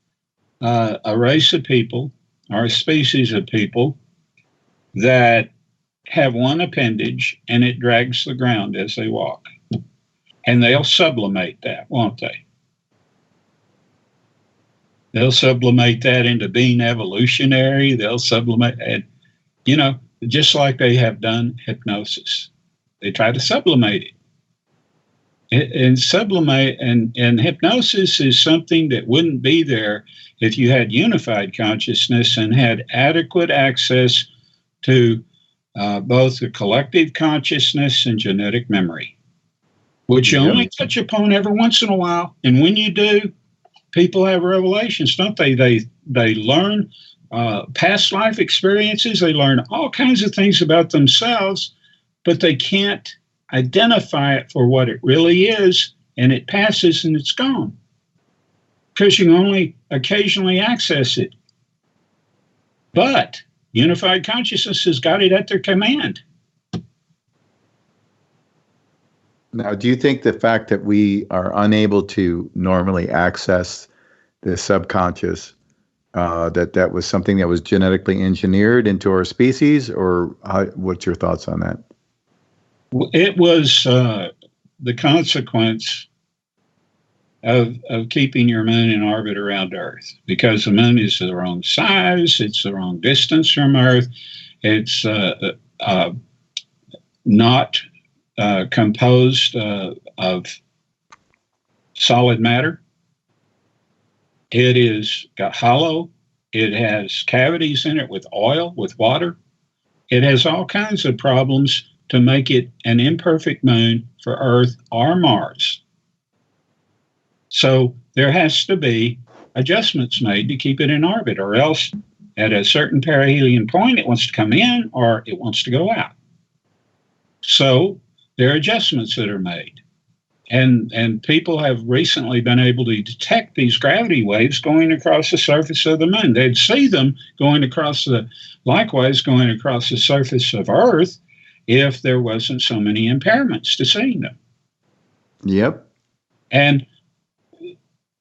a race of people or a species of people that have one appendage and it drags the ground as they walk. And they'll sublimate that, won't they? They'll sublimate that into being evolutionary. They'll sublimate, and, just like they have done hypnosis. They try to sublimate it. And sublimate and hypnosis is something that wouldn't be there if you had unified consciousness and had adequate access to both the collective consciousness and genetic memory, which you only touch upon every once in a while. And when you do, people have revelations, don't they? They learn past life experiences. They learn all kinds of things about themselves, but they can't identify it for what it really is, and it passes and it's gone because you only occasionally access it. But unified consciousness has got it at their command. Now, do you think the fact that we are unable to normally access the subconscious, that was something that was genetically engineered into our species, or what's your thoughts on that? It was the consequence of keeping your moon in orbit around Earth, because the moon is the wrong size, it's the wrong distance from Earth, it's not composed of solid matter. It is got hollow. It has cavities in it with oil, with water. It has all kinds of problems to make it an imperfect moon for Earth or Mars. So there has to be adjustments made to keep it in orbit, or else at a certain perihelion point, it wants to come in or it wants to go out. So there are adjustments that are made. And people have recently been able to detect these gravity waves going across the surface of the moon. They'd see them likewise going across the surface of Earth if there wasn't so many impairments to seeing them. Yep. And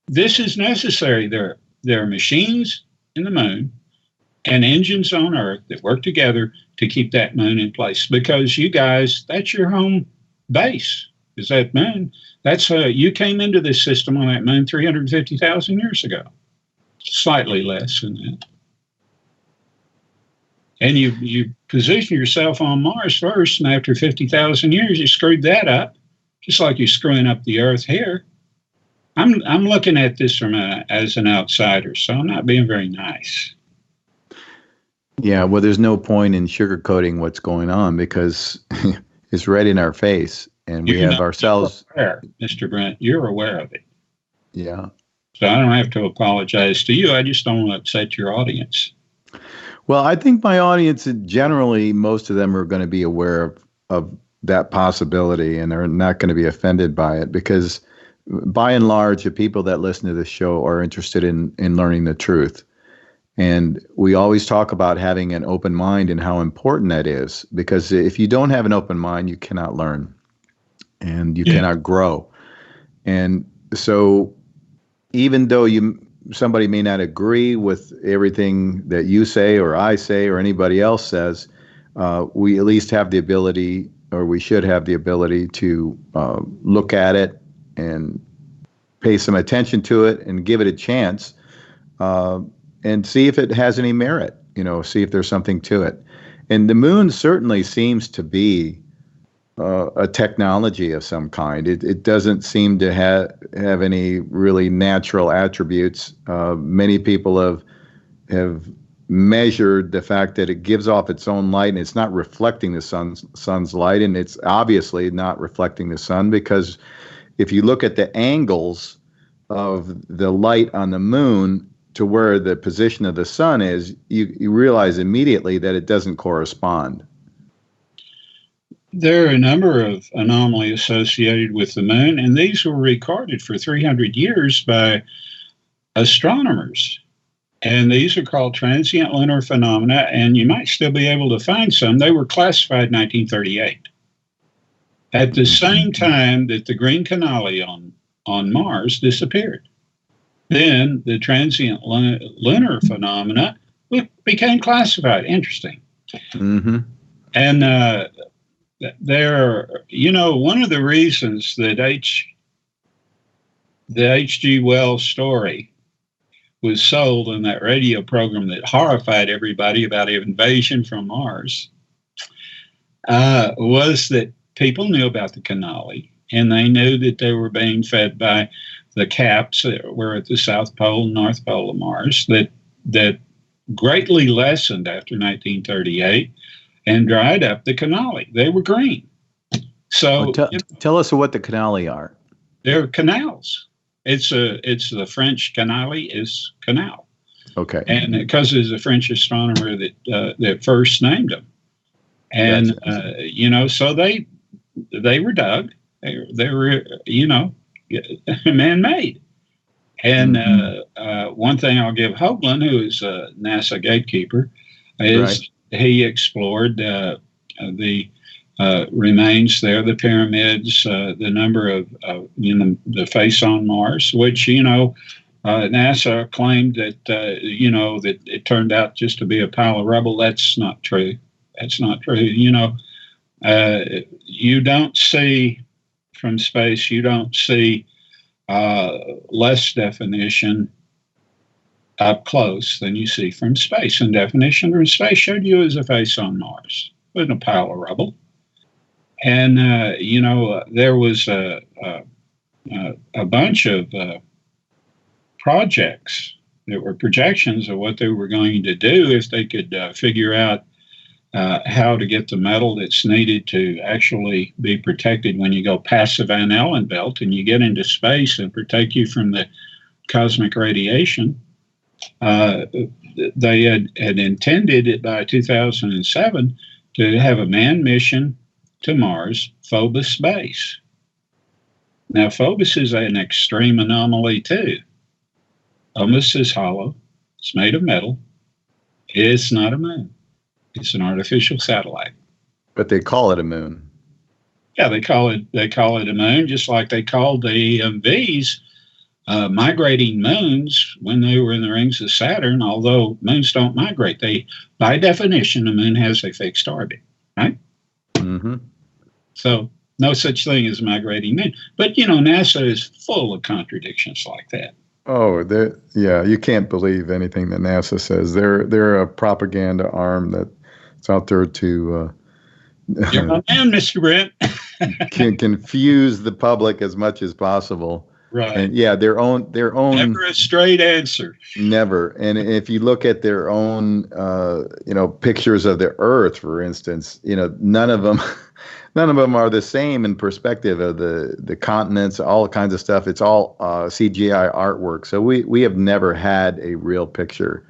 this is necessary. There are machines in the moon and engines on Earth that work together to keep that moon in place, because you guys, that's your home base. Is that moon? That's you came into this system on that moon 350,000 years ago, slightly less than that. And you position yourself on Mars first, and after 50,000 years, you screwed that up, just like you're screwing up the Earth here. I'm looking at this as an outsider, so I'm not being very nice. Yeah, well, there's no point in sugarcoating what's going on, because it's right in our face. And we have ourselves. Aware, Mr. Brent, you're aware of it. Yeah. So I don't have to apologize to you. I just don't want to upset your audience. Well, I think my audience, generally, most of them are going to be aware of that possibility, and they're not going to be offended by it, because by and large, the people that listen to this show are interested in learning the truth. And we always talk about having an open mind and how important that is, because if you don't have an open mind, you cannot learn. And you cannot grow. And so even though somebody may not agree with everything that you say or I say or anybody else says, we at least have the ability, or we should have the ability, to look at it and pay some attention to it and give it a chance, and see if it has any merit, see if there's something to it. And the moon certainly seems to be a technology of some kind. It doesn't seem to have any really natural attributes. Many people have measured the fact that it gives off its own light, and it's not reflecting the sun's light, and it's obviously not reflecting the sun, because if you look at the angles of the light on the moon to where the position of the sun is, you realize immediately that it doesn't correspond. There are a number of anomalies associated with the moon, and these were recorded for 300 years by astronomers. And these are called transient lunar phenomena, and you might still be able to find some. They were classified in 1938. At the same time that the green canali on Mars disappeared. Then the transient lunar phenomena became classified. Interesting. Mm-hmm. And one of the reasons that the H.G. Wells story was sold in that radio program that horrified everybody about invasion from Mars was that people knew about the canali, and they knew that they were being fed by the caps that were at the South Pole and North Pole of Mars that greatly lessened after 1938 and dried up the canali. They were green. So tell us what the canali are. They're canals. It's the French canali is canal. Okay. And because it's a French astronomer that first named them. And, gotcha. So they were dug. They were, man-made. And one thing I'll give Hoagland, who is a NASA gatekeeper, is he explored the remains there, the pyramids, the number of, the face on Mars, which, NASA claimed that, that it turned out just to be a pile of rubble. That's not true. That's not true. You don't see from space, you don't see less definition up close than you see from space. And definition from space showed you as a face on Mars. It wasn't a pile of rubble. And there was a bunch of projects that were projections of what they were going to do if they could figure out how to get the metal that's needed to actually be protected when you go past the Van Allen belt and you get into space and protect you from the cosmic radiation. They had intended it by 2007 to have a manned mission to Mars, Phobos base. Now, Phobos is an extreme anomaly too. Phobos is hollow. It's made of metal. It's not a moon. It's an artificial satellite. But they call it a moon. Yeah, they call it a moon, just like they called the V's migrating moons when they were in the rings of Saturn. Although moons don't migrate, they, by definition, the moon has a fixed orbit, right? Mm-hmm. So no such thing as a migrating moon. But NASA is full of contradictions like that. Oh, yeah, you can't believe anything that NASA says. They're a propaganda arm that's out there to You're my man, Mr. Brent. can confuse the public as much as possible. Right. And yeah, their own Never a straight answer. Never. And if you look at their own pictures of the Earth, for instance, none of them are the same in perspective of the continents, all kinds of stuff. It's all CGI artwork. So we have never had a real picture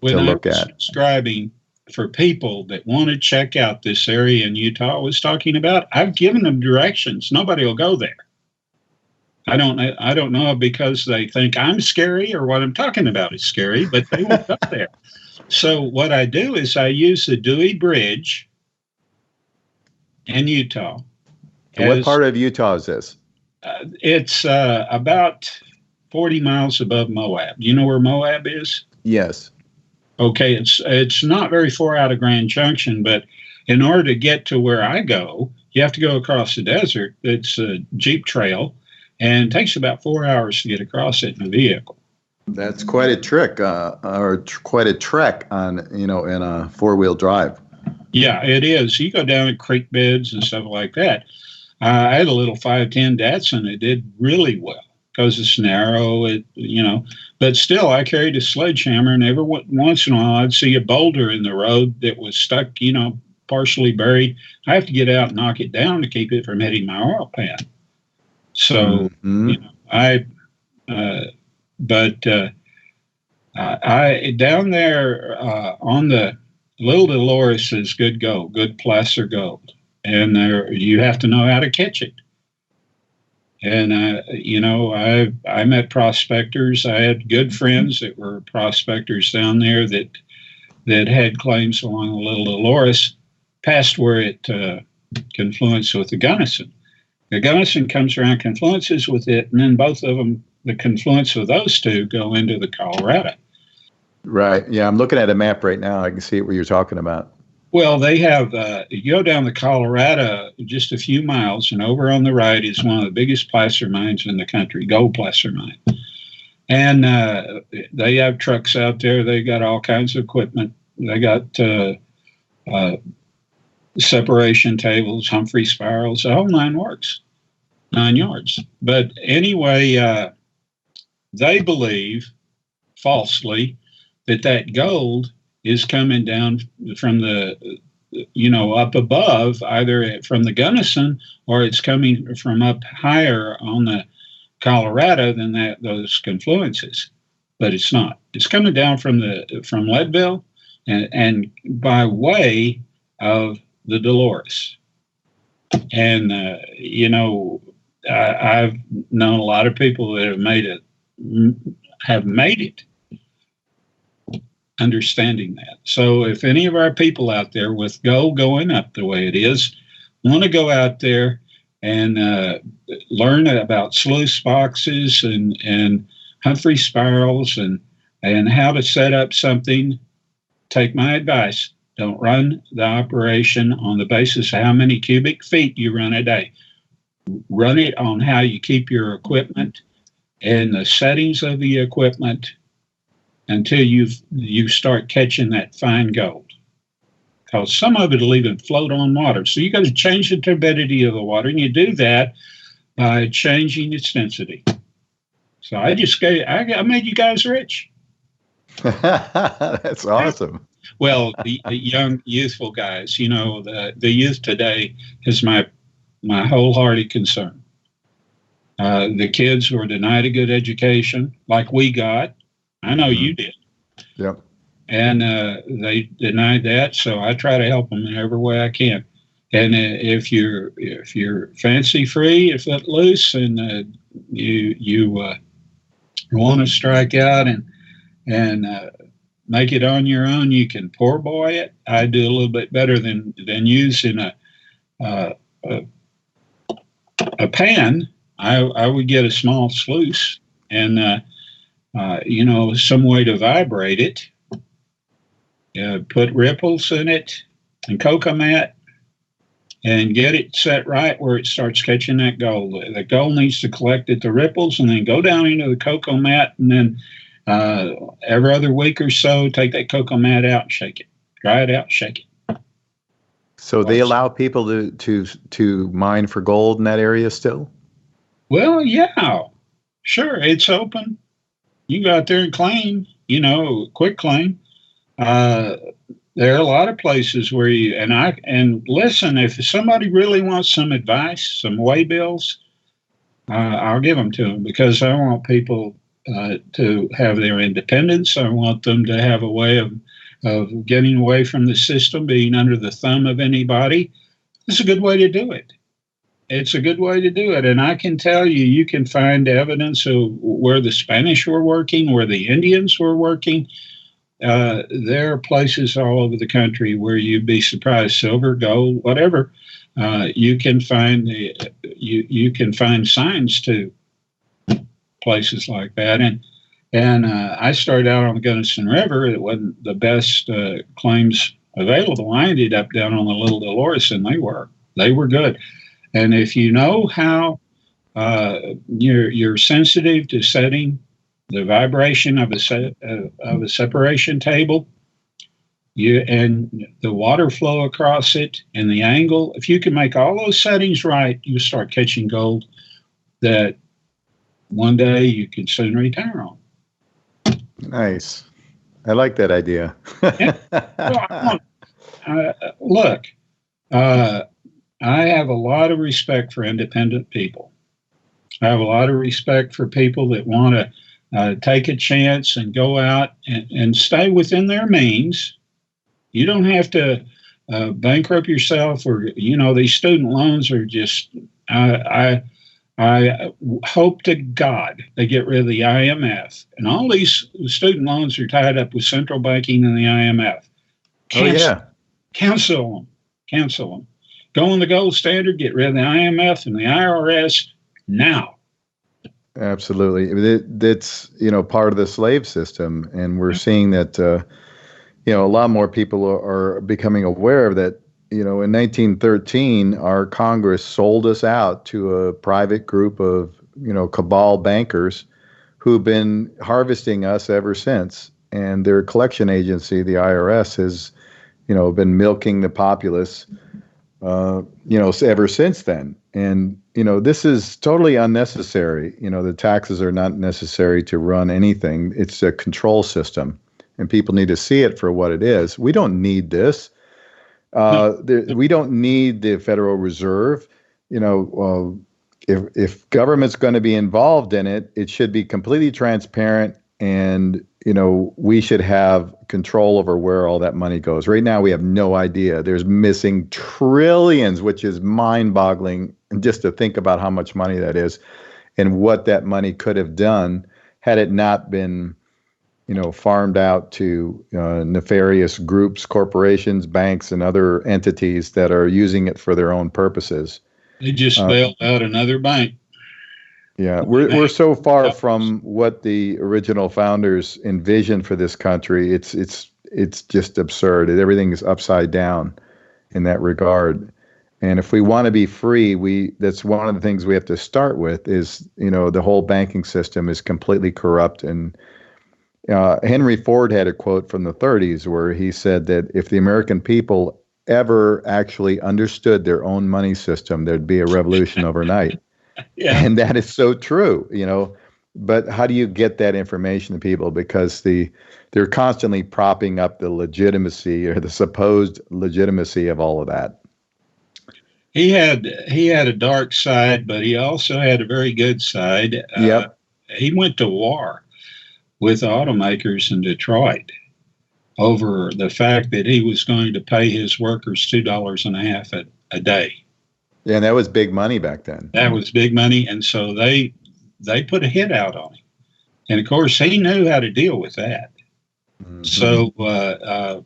to look at. Subscribing for people that want to check out this area in Utah I was talking about, I've given them directions. Nobody will go there. I don't know because they think I'm scary or what I'm talking about is scary, but they won't go there. So what I do is I use the Dewey Bridge in Utah. And what part of Utah is this? It's about 40 miles above Moab. Do you know where Moab is? Yes. Okay, it's not very far out of Grand Junction, but in order to get to where I go, you have to go across the desert. It's a Jeep trail, and it takes about 4 hours to get across it in a vehicle. That's quite a trick, quite a trek on, in a four-wheel drive. Yeah, it is. You go down creek beds and stuff like that. I had a little 510 Datsun. It did really well because it's narrow, but still I carried a sledgehammer, and every once in a while I'd see a boulder in the road that was stuck, partially buried. I have to get out and knock it down to keep it from hitting my oil pan. So, I down there on the Little Dolores is good gold, good placer gold, and you have to know how to catch it. And I met prospectors. I had good friends that were prospectors down there that had claims along the Little Dolores, past where it confluenced with the Gunnison. The Gunnison comes around, confluences with it, and then both of them, the confluence of those two, go into the Colorado. Right. Yeah, I'm looking at a map right now. I can see what you're talking about. Well, they have, you go down the Colorado just a few miles, and over on the right is one of the biggest placer mines in the country, gold placer mine. And they have trucks out there. They got all kinds of equipment. They got separation tables, Humphrey spirals, the whole 9 yards. But anyway, they believe, falsely, that gold is coming down from the, up above, either from the Gunnison or it's coming from up higher on the Colorado than those confluences. But it's not. It's coming down from Leadville and by way of the Dolores. And, I've known a lot of people that have made it understanding that. So if any of our people out there with gold going up the way it is want to go out there and learn about sluice boxes and Humphrey spirals and how to set up something, take my advice. Don't run the operation on the basis of how many cubic feet you run a day. Run it on how you keep your equipment and the settings of the equipment until you start catching that fine gold. because some of it will even float on water. So you got to change the turbidity of the water, and you do that by changing its density. So I made you guys rich. That's awesome. Well, the young, youthful guys, the youth today is my wholehearted concern. The kids who are denied a good education, like we got, I know you did. Yep. And they denied that, so I try to help them in every way I can. And if you're fancy free, if let loose, and you want to strike out and make it on your own, you can poor boy it. I do a little bit better than using a pan. I would get a small sluice and some way to vibrate it. Put ripples in it and cocoa mat and get it set right where it starts catching that gold. The gold needs to collect at the ripples and then go down into the cocoa mat, and then every other week or so, take that cocoa mat out and shake it. Dry it out, shake it. So they allow people to mine for gold in that area still? Well, yeah, sure. It's open. You can go out there and claim, quick claim. There are a lot of places where and listen, if somebody really wants some advice, some way bills, I'll give them to them, because I want people to have their independence. I want them to have a way of getting away from the system, being under the thumb of anybody. It's a good way to do it. It's a good way to do it. And I can tell you, you can find evidence of where the Spanish were working, where the Indians were working. There are places all over the country where you'd be surprised, silver, gold, whatever. You can find you can find signs to places like that. And I started out on the Gunnison River. It wasn't the best claims available. I ended up down on the Little Dolores, and they were good. And if you know how you're sensitive to setting the vibration of a separation table, and the water flow across it and the angle, if you can make all those settings right, you start catching gold that one day you can soon retire on. Nice. I like that idea. Look, I have a lot of respect for independent people. I have a lot of respect for people that want to take a chance and go out and stay within their means. You don't have to bankrupt yourself, or these student loans are just. I hope to God they get rid of the IMF, and all these student loans are tied up with central banking and the IMF. Cancel them. Go on the gold standard. Get rid of the IMF and the IRS now. Absolutely. That's, part of the slave system. And we're seeing that, a lot more people are becoming aware of that. In 1913, our Congress sold us out to a private group of, cabal bankers who've been harvesting us ever since. And their collection agency, the IRS, has, been milking the populace, ever since then. And, this is totally unnecessary. The taxes are not necessary to run anything. It's a control system, and people need to see it for what it is. We don't need this. We don't need the Federal Reserve. If government's going to be involved in it, it should be completely transparent, and we should have control over where all that money goes. Right now, we have no idea. There's missing trillions, which is mind-boggling, just to think about how much money that is and what that money could have done had it not been farmed out to nefarious groups, corporations, banks, and other entities that are using it for their own purposes. They just bailed out another bank. Yeah, we're so far from what the original founders envisioned for this country. It's just absurd. Everything is upside down in that regard. And if we want to be free, that's one of the things we have to start with is, the whole banking system is completely corrupt, and Henry Ford had a quote from the 30s where he said that if the American people ever actually understood their own money system, there'd be a revolution overnight. Yeah. And that is so true, But how do you get that information to people? Because they're constantly propping up the legitimacy or the supposed legitimacy of all of that. He had a dark side, but he also had a very good side. Yep. He went to war with automakers in Detroit over the fact that he was going to pay his workers $2.50 a day. Yeah, and that was big money back then. That was big money, and so they put a hit out on him. And of course, he knew how to deal with that. Mm-hmm. So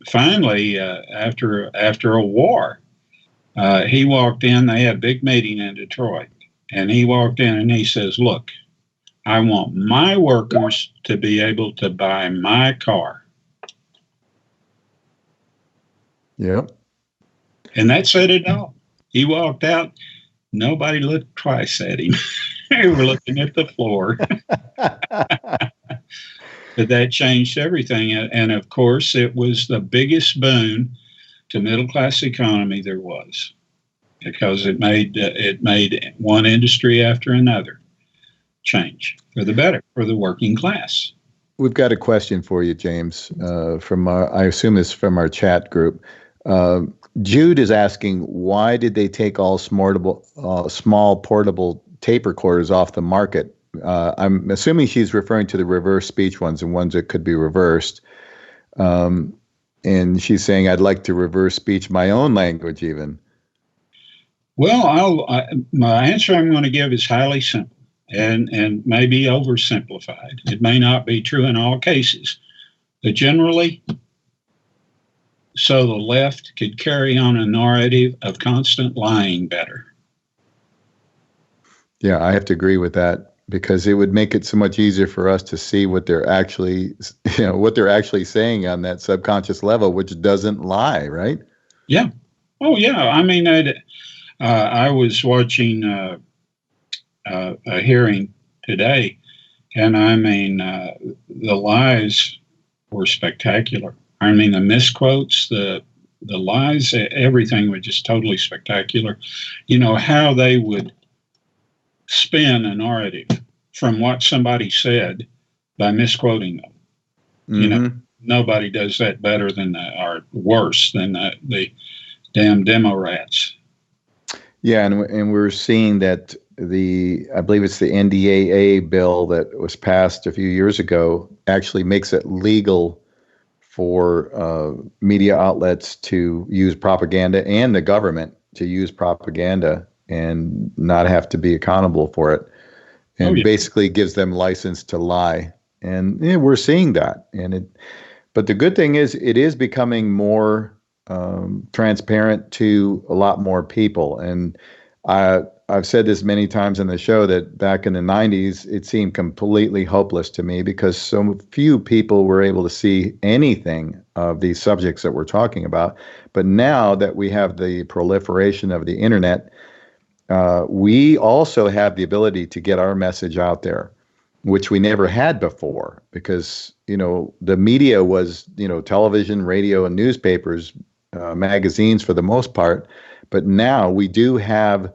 finally, after a war, he walked in. They had a big meeting in Detroit, and he walked in and he says, "Look, I want my workers to be able to buy my car." Yep. And that said it all. He walked out. Nobody looked twice at him. They were looking at the floor. But that changed everything. And of course, it was the biggest boon to middle-class economy there was, because it made one industry after another change for the better for the working class. We've got a question for you, James, from I assume it's from our chat group. Jude is asking, why did they take all small portable tape recorders off the market? I'm assuming she's referring to the reverse speech ones and ones that could be reversed. And she's saying, I'd like to reverse speech my own language even. Well, my answer I'm going to give is highly simple and maybe oversimplified. It may not be true in all cases, but generally, so the left could carry on a narrative of constant lying better. Yeah, I have to agree with that, because it would make it so much easier for us to see what they're actually, what they're actually saying on that subconscious level, which doesn't lie, right? Yeah. Oh, yeah. I mean, I was watching a hearing today, and I mean, the lies were spectacular. I mean, the misquotes, the lies, everything was just totally spectacular. How they would spin a narrative from what somebody said by misquoting them. Mm-hmm. Nobody does that better than or worse than the damn demo rats. Yeah, and we're seeing that I believe it's the NDAA bill that was passed a few years ago actually makes it legal for media outlets to use propaganda and the government to use propaganda and not have to be accountable for it, and basically gives them license to lie. And we're seeing that. But the good thing is it is becoming more transparent to a lot more people. And I've said this many times in the show that back in the 90s, it seemed completely hopeless to me because so few people were able to see anything of these subjects that we're talking about. But now that we have the proliferation of the internet, we also have the ability to get our message out there, which we never had before, because, the media was, television, radio, and newspapers, magazines for the most part. But now we do have,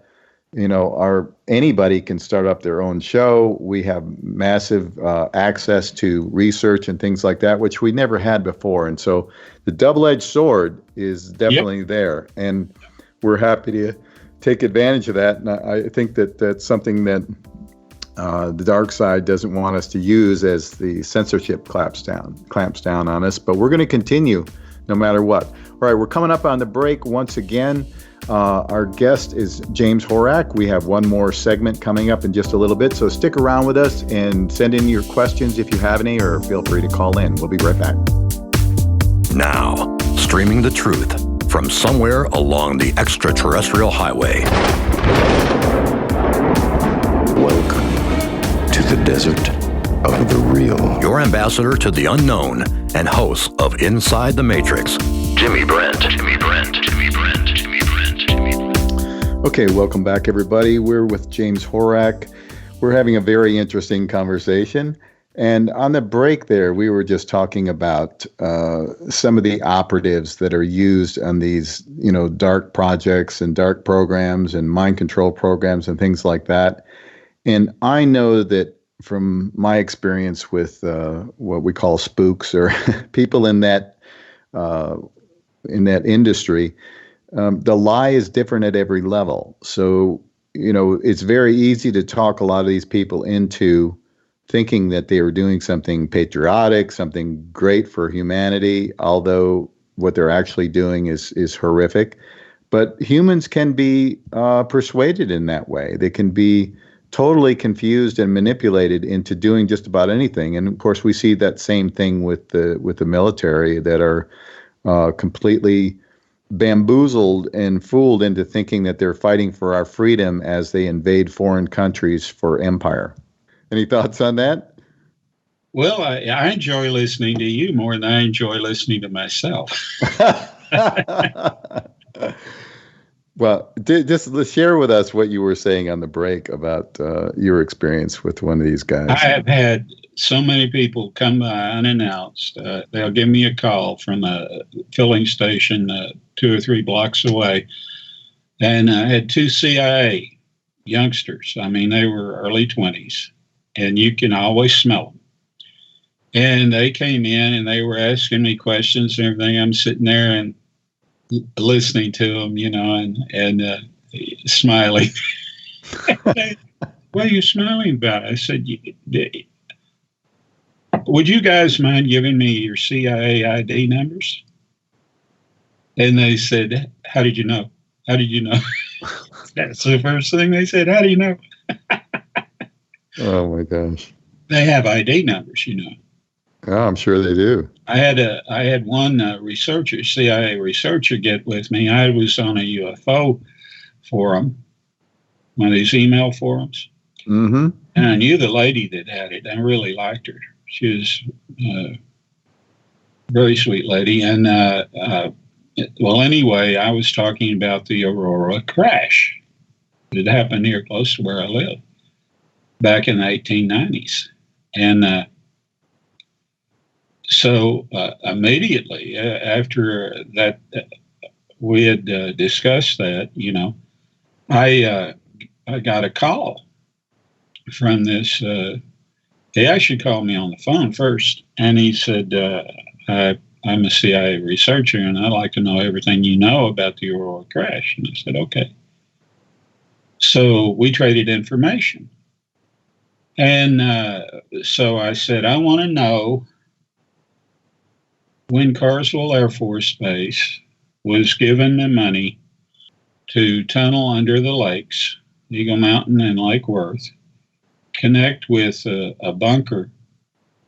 anybody can start up their own show. We have massive access to research and things like that, which we never had before. And so the double-edged sword is definitely there. And we're happy to take advantage of that. And I think that that's something that the dark side doesn't want us to use as the censorship clamps down on us. But we're going to continue no matter what. All right, we're coming up on the break once again. Our guest is James Horak. We have one more segment coming up in just a little bit, so stick around with us and send in your questions if you have any, or feel free to call in. We'll be right back. Now, streaming the truth from somewhere along the extraterrestrial highway. Welcome to the desert of the real. Your ambassador to the unknown and host of Inside the Matrix, Jimmy Brent. Okay, welcome back, everybody. We're with James Horak. We're having a very interesting conversation, And on the break there, we were just talking about some of the operatives that are used on these, dark projects and dark programs and mind control programs and things like that. And I know that from my experience with what we call spooks or people in that industry, the lie is different at every level. So, it's very easy to talk a lot of these people into thinking that they are doing something patriotic, something great for humanity, although what they're actually doing is horrific. But humans can be persuaded in that way. They can be totally confused and manipulated into doing just about anything. And of course, we see that same thing with the military that are completely bamboozled and fooled into thinking that they're fighting for our freedom as they invade foreign countries for empire. Any thoughts on that? Well, I enjoy listening to you more than I enjoy listening to myself. Well, just share with us what you were saying on the break about your experience with one of these guys. I have had so many people come by unannounced. They'll give me a call from a filling station 2 or 3 blocks away. And I had 2 CIA youngsters. I mean, they were early 20s, and you can always smell them. And they came in and they were asking me questions and everything. I'm sitting there and listening to them, and smiling. What are you smiling about? I said, would you guys mind giving me your CIA ID numbers? And they said, how did you know? How did you know? That's the first thing they said. How do you know? Oh, my gosh. They have ID numbers, Oh, I'm sure they do. I had one researcher, CIA researcher, get with me. I was on a UFO forum, one of these email forums. Mm-hmm. And I knew the lady that had it. I really liked her. She was a very sweet lady. And, well, anyway, I was talking about the Aurora crash. It happened here close to where I live back in the 1890s. And so immediately after that, we had discussed that, I got a call from this. He actually called me on the phone first, and he said, I'm a CIA researcher, and I'd like to know everything you know about the Aurora crash. And I said, okay. So we traded information. And so I said, I want to know when Carswell Air Force Base was given the money to tunnel under the lakes, Eagle Mountain and Lake Worth, connect with a bunker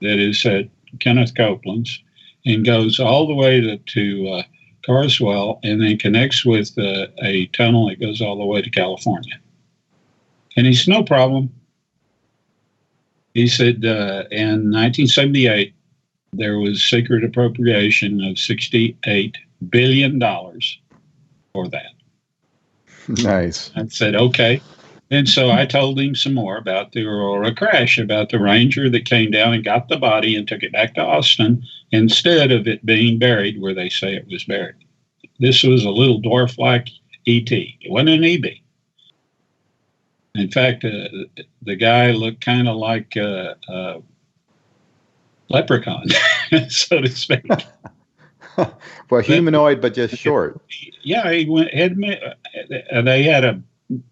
that is at Kenneth Copeland's and goes all the way to Carswell, and then connects with a tunnel that goes all the way to California. And he said, no problem. He said, in 1978, there was secret appropriation of $68 billion for that. Nice. I said, okay. And so I told him some more about the Aurora crash, about the ranger that came down and got the body and took it back to Austin instead of it being buried where they say it was buried. This was a little dwarf-like ET. It wasn't an EB. In fact, the guy looked kind of like a leprechaun, so to speak. Well, humanoid, but just short. Yeah, they had a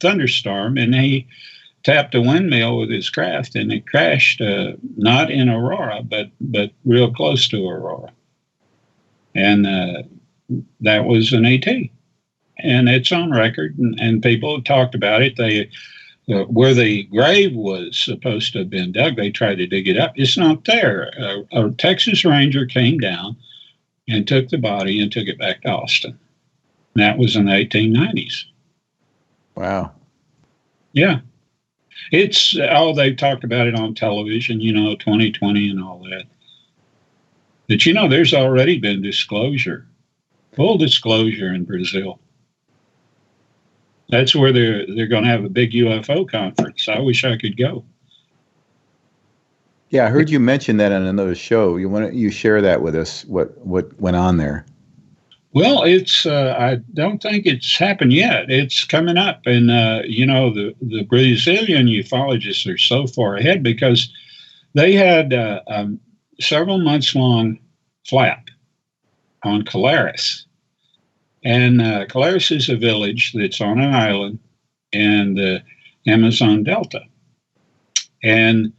thunderstorm, and he tapped a windmill with his craft, and it crashed not in Aurora, but real close to Aurora. And that was an AT. And it's on record, and people have talked about it. They where the grave was supposed to have been dug, they tried to dig it up. It's not there. A Texas Ranger came down and took the body and took it back to Austin. And that was in the 1890s. Wow. Yeah. It's, they've talked about it on television, 2020 and all that. But, there's already been disclosure, full disclosure in Brazil. That's where they're going to have a big UFO conference. I wish I could go. Yeah, I heard you mention that on another show. You share that with us? What went on there? Well, it's I don't think it's happened yet. It's coming up, and the Brazilian ufologists are so far ahead because they had several months long flap on Colares, and Colares is a village that's on an island in the Amazon Delta, and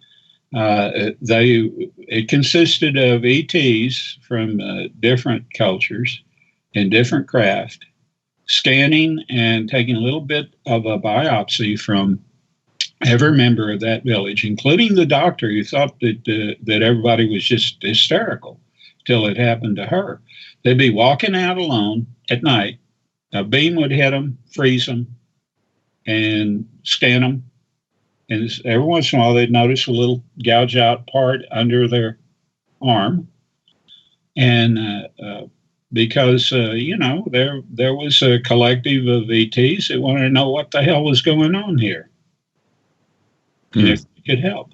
it consisted of ETs from different cultures and different craft, scanning and taking a little bit of a biopsy from every member of that village, including the doctor who thought that everybody was just hysterical till it happened to her. They'd be walking out alone at night. A beam would hit them, freeze them, and scan them. And every once in a while, they'd notice a little gouge out part under their arm. And because, there was a collective of ETs that wanted to know what the hell was going on here. And if we could help.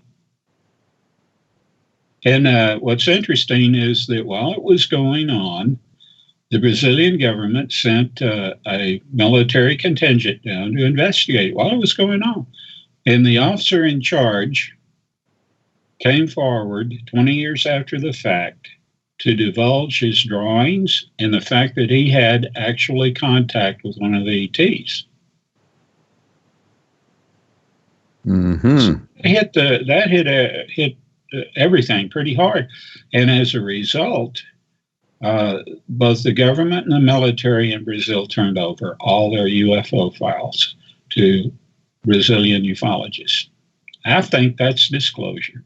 And what's interesting is that while it was going on, the Brazilian government sent a military contingent down to investigate while it was going on. And the officer in charge came forward 20 years after the fact to divulge his drawings and the fact that he had actually contact with one of the ETs. Mm-hmm. So that hit everything pretty hard. And as a result, both the government and the military in Brazil turned over all their UFO files to Brazilian ufologists. I think that's disclosure.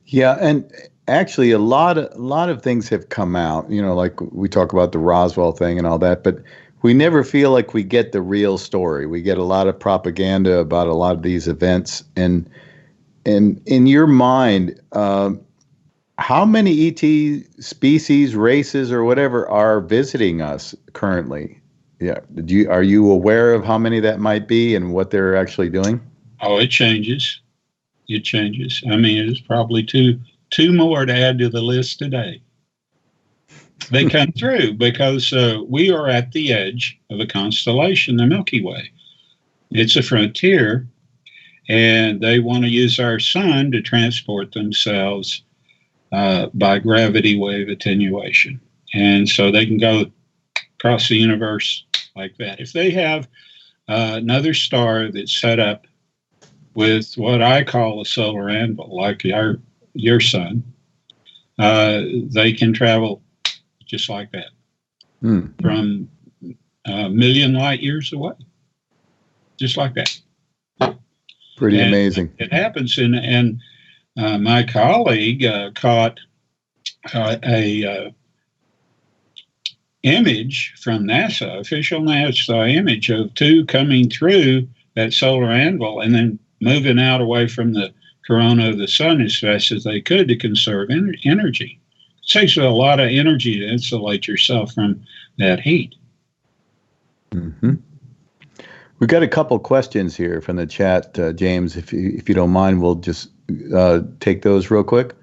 Yeah, and actually a lot of things have come out, like we talk about the Roswell thing and all that, but we never feel like we get the real story. We get a lot of propaganda about a lot of these events. And in your mind, how many ET species, races, or whatever are visiting us currently? Yeah. Are you aware of how many that might be and what they're actually doing? Oh, it changes. It changes. I mean, it's probably two more to add to the list today. They come through because we are at the edge of a constellation, the Milky Way. It's a frontier, and they want to use our sun to transport themselves by gravity wave attenuation. And so they can go across the universe like that. If they have another star that's set up with what I call a solar anvil, like your sun, they can travel just like that from a million light years away, just like that. Pretty amazing. It happens, and my colleague caught a image from NASA, official NASA image of two coming through that solar anvil and then moving out away from the corona of the sun as fast as they could to conserve energy. It takes a lot of energy to insulate yourself from that heat. Mm-hmm. We've got a couple questions here from the chat, James. If you don't mind, we'll just take those real quick.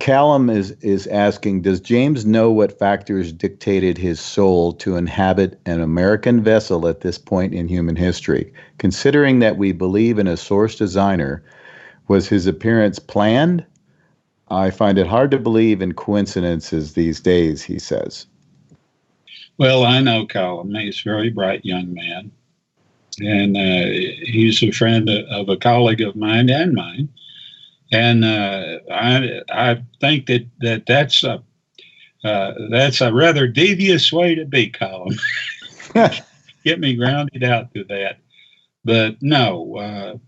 Callum is asking, does James know what factors dictated his soul to inhabit an American vessel at this point in human history? Considering that we believe in a source designer, was his appearance planned? I find it hard to believe in coincidences these days, he says. Well, I know Callum. He's a very bright young man. And he's a friend of a colleague of mine and mine. And I think that's a rather devious way to be, Colin. Get me grounded out to that. But no,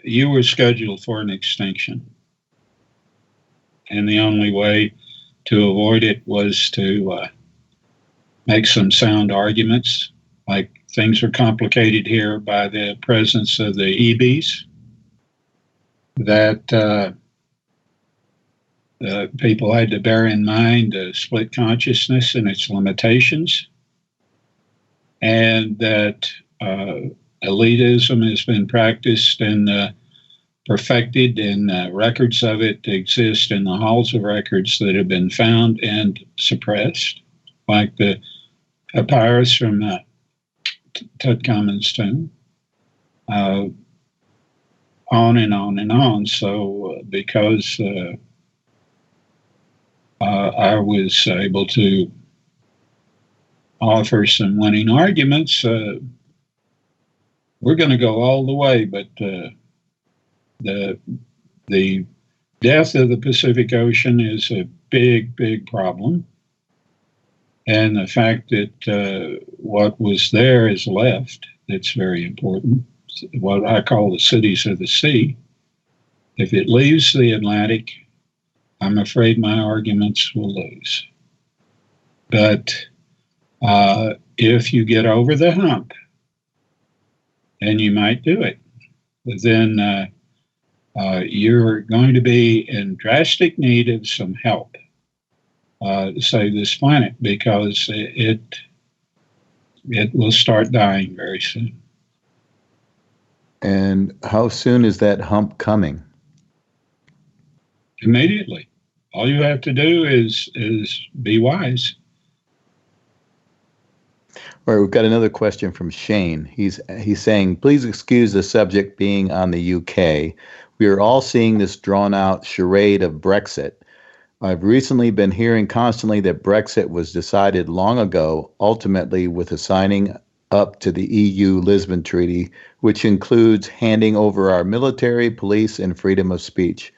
you were scheduled for an extinction. And the only way to avoid it was to make some sound arguments, like things are complicated here by the presence of the EBs. That people had to bear in mind split consciousness and its limitations, and that elitism has been practiced and perfected, and records of it exist in the halls of records that have been found and suppressed, like the papyrus from Tutankhamun's tomb, on and on and on. So because I was able to offer some winning arguments, we're going to go all the way, but the death of the Pacific Ocean is a big, big problem. And the fact that what was there is left, it's very important. What I call the cities of the sea. If it leaves the Atlantic, I'm afraid my arguments will lose. But if you get over the hump, and you might do it, then you're going to be in drastic need of some help to save this planet, because it will start dying very soon. And how soon is that hump coming? Immediately. All you have to do is be wise. All right, we've got another question from Shane. He's saying, please excuse the subject being on the UK. We are all seeing this drawn-out charade of Brexit. I've recently been hearing constantly that Brexit was decided long ago, ultimately with the signing up to the EU Lisbon Treaty, which includes handing over our military, police, and freedom of speech.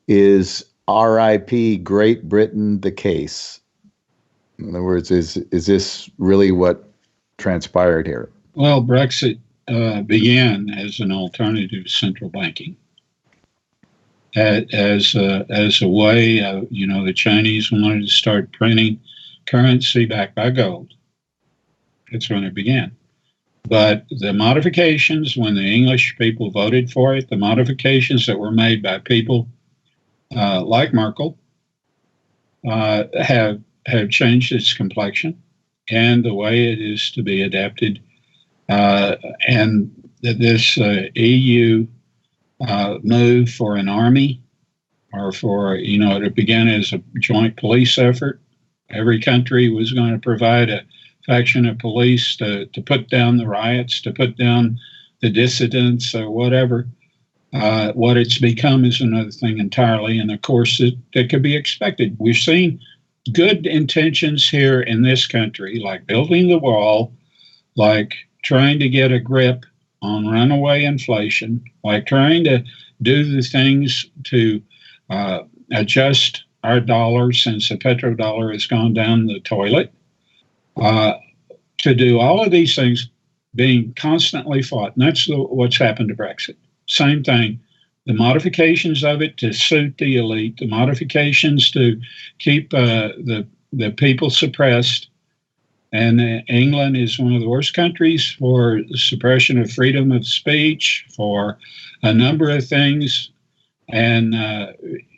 Is RIP Great Britain the case? In other words, is this really what transpired here? Well, Brexit began as an alternative to central banking, as a way of, the Chinese wanted to start printing currency backed by gold. That's when it began. But the modifications, when the English people voted for it, the modifications that were made by people like Merkel have changed its complexion and the way it is to be adapted. And this EU move for an army, or for, it began as a joint police effort. Every country was going to provide a faction of police to put down the riots, to put down the dissidents or whatever. What it's become is another thing entirely. And of course, that could be expected. We've seen good intentions here in this country, like building the wall, like trying to get a grip on runaway inflation, like trying to do the things to adjust our dollar, since the petrodollar has gone down the toilet. To do all of these things being constantly fought. And that's what's happened to Brexit. Same thing. The modifications of it to suit the elite, the modifications to keep the people suppressed. And England is one of the worst countries for the suppression of freedom of speech, for a number of things. And,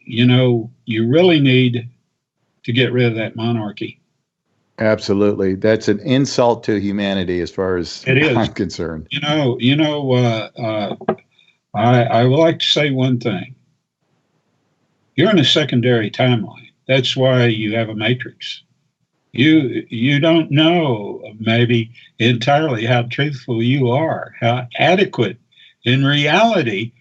you really need to get rid of that monarchy. Absolutely. That's an insult to humanity as far as I'm concerned. I would like to say one thing. You're in a secondary timeline. That's why you have a matrix. You don't know maybe entirely how truthful you are, how adequate in reality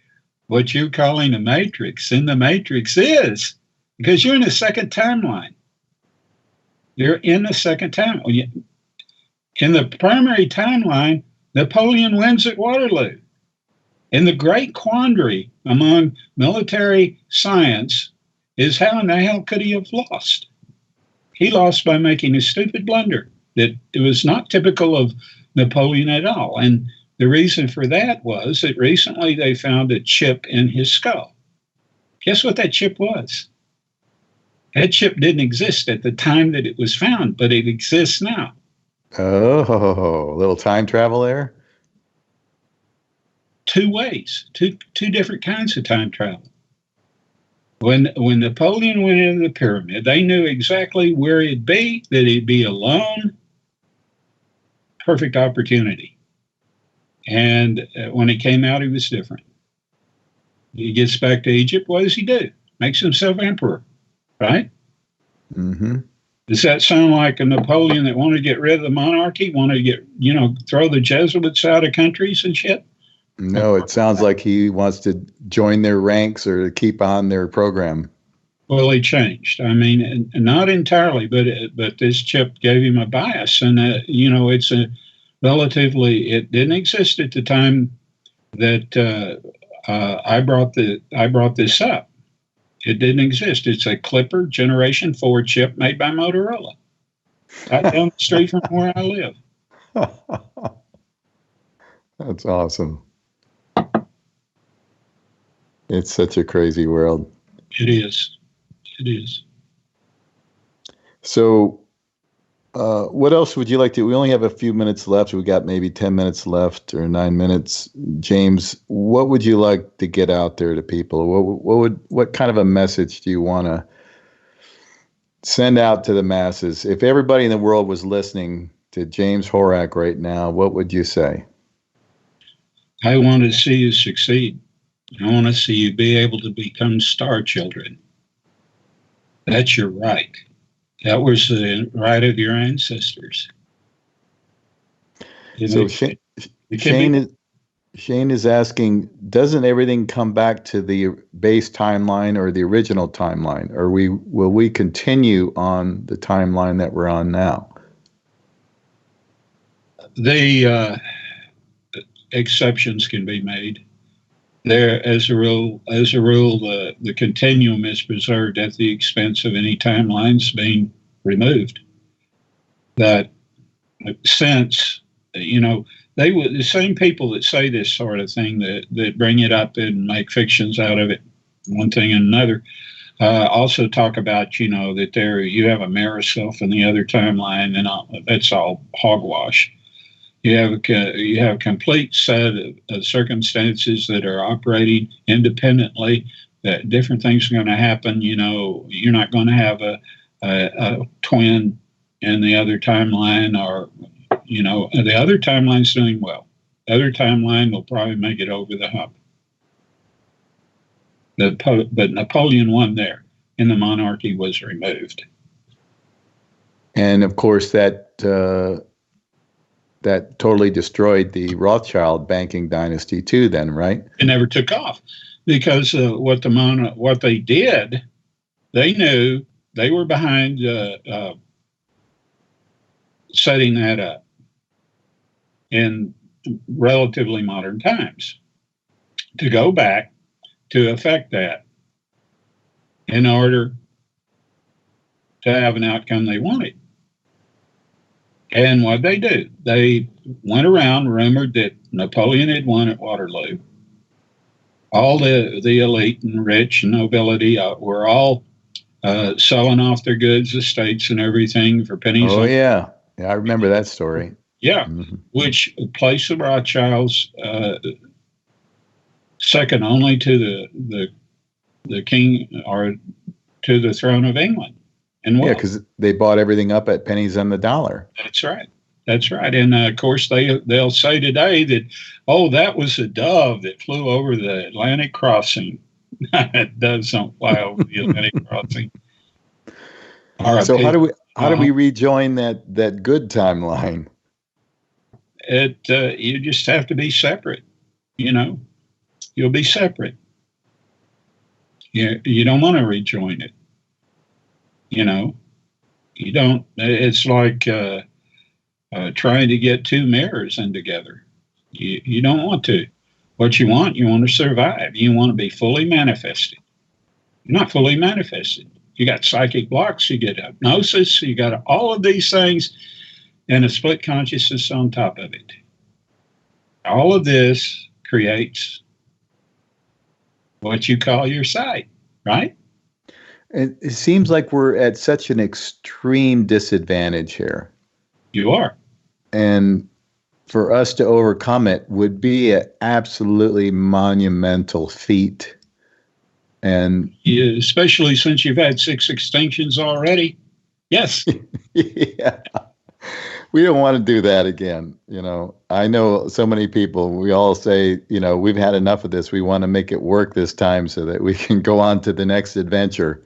what you're calling a matrix in the matrix is, because you're in a second timeline. You're in the second timeline. In the primary timeline, Napoleon wins at Waterloo. And the great quandary among military science is, how in the hell could he have lost? He lost by making a stupid blunder that it was not typical of Napoleon at all. And the reason for that was that recently they found a chip in his skull. Guess what that chip was? That chip didn't exist at the time that it was found, but it exists now. Oh, a little time travel there? Two ways, two different kinds of time travel. When Napoleon went into the pyramid, they knew exactly where he'd be, that he'd be alone. Perfect opportunity. And when he came out, he was different. He gets back to Egypt. What does he do? Makes himself emperor, right? Mm-hmm. Does that sound like a Napoleon that wanted to get rid of the monarchy, wanted to get, throw the Jesuits out of countries and shit? No, it sounds like he wants to join their ranks or keep on their program. Well, he changed. I mean, not entirely, but this chip gave him a bias, and it's a relatively. It didn't exist at the time that I brought this up. It didn't exist. It's a Clipper Generation 4 chip made by Motorola, right down the street from where I live. That's awesome. It's such a crazy world. It is. It is. So, what else would you like to? We only have a few minutes left. We got maybe 10 minutes left or 9 minutes. James, what would you like to get out there to people? What kind of a message do you want to send out to the masses? If everybody in the world was listening to James Horak right now, what would you say? I want to see you succeed. I want to see you be able to become star children. That's your right. That was the right of your ancestors. So Shane is asking, doesn't everything come back to the base timeline or the original timeline? Or will we continue on the timeline that we're on now? The exceptions can be made. There, as a rule, the continuum is preserved at the expense of any timelines being removed. That since, the same people that say this sort of thing that bring it up and make fictions out of it, one thing and another, also talk about, that you have a mirror self in the other timeline, and that's all hogwash. You have a complete set of circumstances that are operating independently. That different things are going to happen. You're not going to have a twin in the other timeline, or the other timeline's doing well. The other timeline will probably make it over the hump. But Napoleon won there, and the monarchy was removed. And of course, that totally destroyed the Rothschild banking dynasty too, then, right? It never took off because what they did, they knew they were behind setting that up in relatively modern times to go back to affect that in order to have an outcome they wanted. And what they do, they went around, rumored that Napoleon had won at Waterloo. All the elite and rich and nobility were all selling off their goods, estates, and everything for pennies. Oh, yeah. I remember that story. Yeah, mm-hmm. Which placed the Rothschilds second only to the king or to the throne of England. And yeah, because they bought everything up at pennies on the dollar. That's right. That's right. And of course, they'll say today that, that was a dove that flew over the Atlantic crossing. Doves don't fly over the Atlantic crossing. So how do we rejoin that good timeline? You just have to be separate. You'll be separate. You don't want to rejoin it. You don't. It's like trying to get two mirrors in together. You don't want to. What you want to survive. You want to be fully manifested. You're not fully manifested. You got psychic blocks. You get hypnosis. You got all of these things, and a split consciousness on top of it. All of this creates what you call your sight, right? It seems like we're at such an extreme disadvantage here. You are. And for us to overcome it would be an absolutely monumental feat. And especially since you've had 6 extinctions already. Yes. Yeah. We don't want to do that again. I know so many people, we all say, we've had enough of this. We want to make it work this time so that we can go on to the next adventure.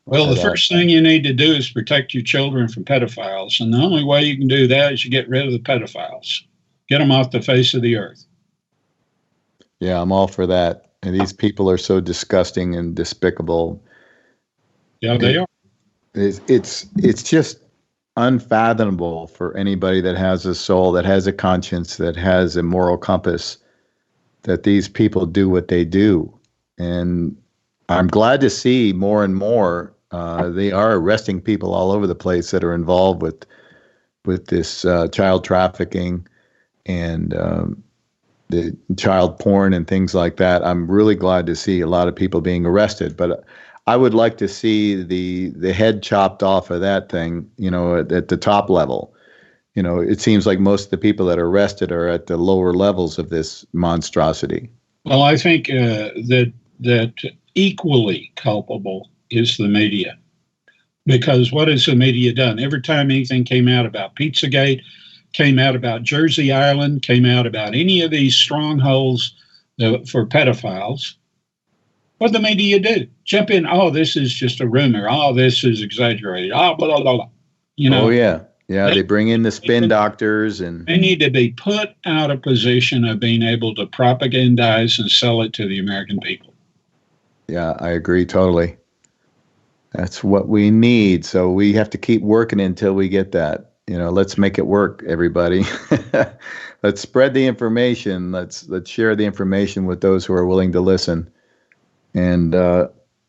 Well, the first thing you need to do is protect your children from pedophiles. And the only way you can do that is you get rid of the pedophiles. Get them off the face of the earth. Yeah, I'm all for that. And these people are so disgusting and despicable. Yeah, they are. It's just unfathomable for anybody that has a soul, that has a conscience, that has a moral compass, that these people do what they do. And I'm glad to see more and more they are arresting people all over the place that are involved with this child trafficking and the child porn and things like that. I'm really glad to see a lot of people being arrested, but I would like to see the head chopped off of that thing, at the top level. It seems like most of the people that are arrested are at the lower levels of this monstrosity. Well, I think that equally culpable is the media. Because what has the media done? Every time anything came out about Pizzagate, came out about Jersey Island, came out about any of these strongholds for pedophiles, what did the media do? Jump in, oh, this is just a rumor. Oh, this is exaggerated. Oh, blah, blah, blah. Oh, yeah. Yeah, they bring in the spin doctors. And they need to be put out of position of being able to propagandize and sell it to the American people. Yeah, I agree totally. That's what we need. So we have to keep working until we get that. Let's make it work, everybody. Let's spread the information. Let's share the information with those who are willing to listen. And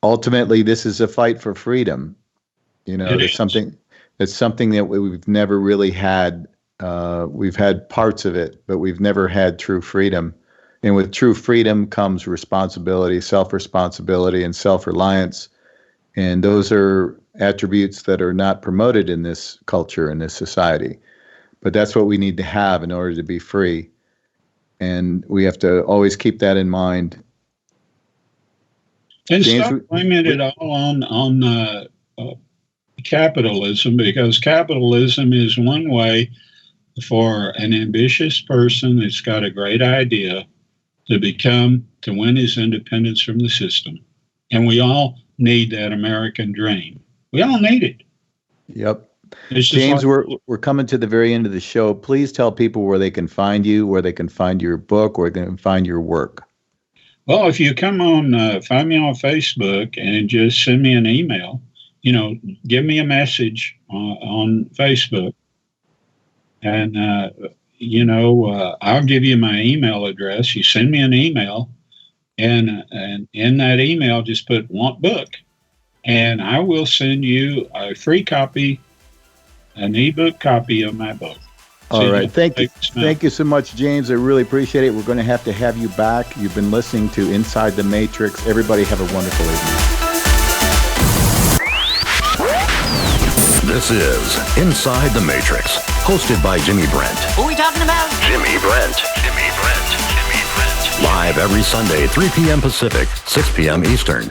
ultimately, this is a fight for freedom. It's something that we've never really had. We've had parts of it, but we've never had true freedom. And with true freedom comes responsibility, self-responsibility, and self-reliance. And those are attributes that are not promoted in this culture, in this society. But that's what we need to have in order to be free. And we have to always keep that in mind. And stop blaming it all on capitalism, because capitalism is one way for an ambitious person that's got a great idea to win his independence from the system. And we all need that American dream. We all need it. Yep. James, we're coming to the very end of the show. Please tell people where they can find you, where they can find your book, where they can find your work. Well, if you come on, find me on Facebook and just send me an email, give me a message on Facebook. And, I'll give you my email address. You send me an email, and in that email, just put "want book," and I will send you a free copy, an ebook copy of my book. All right. Thank you. Thank you so much, James. I really appreciate it. We're going to have you back. You've been listening to Inside the Matrix. Everybody have a wonderful evening. This is Inside the Matrix, hosted by Jimmy Brent. Who are we talking about? Jimmy Brent. Jimmy Brent. Jimmy Brent. Live every Sunday, 3 p.m. Pacific, 6 p.m. Eastern.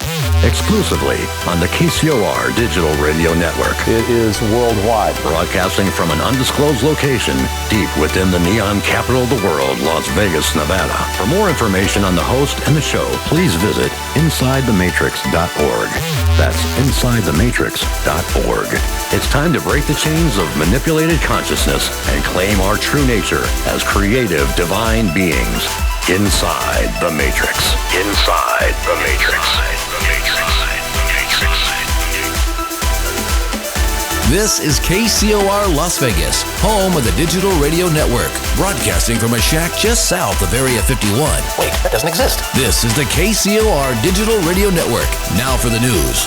Exclusively on the KCOR Digital Radio Network. It is worldwide. Broadcasting from an undisclosed location deep within the neon capital of the world, Las Vegas, Nevada. For more information on the host and the show, please visit InsideTheMatrix.org. That's InsideTheMatrix.org. It's time to break the chains of manipulated consciousness and claim our true nature as creative divine beings. Inside the Matrix. Inside the Matrix. This is KCOR Las Vegas, home of the Digital Radio Network, broadcasting from a shack just south of Area 51. Wait, that doesn't exist. This is the KCOR Digital Radio Network. Now for the news.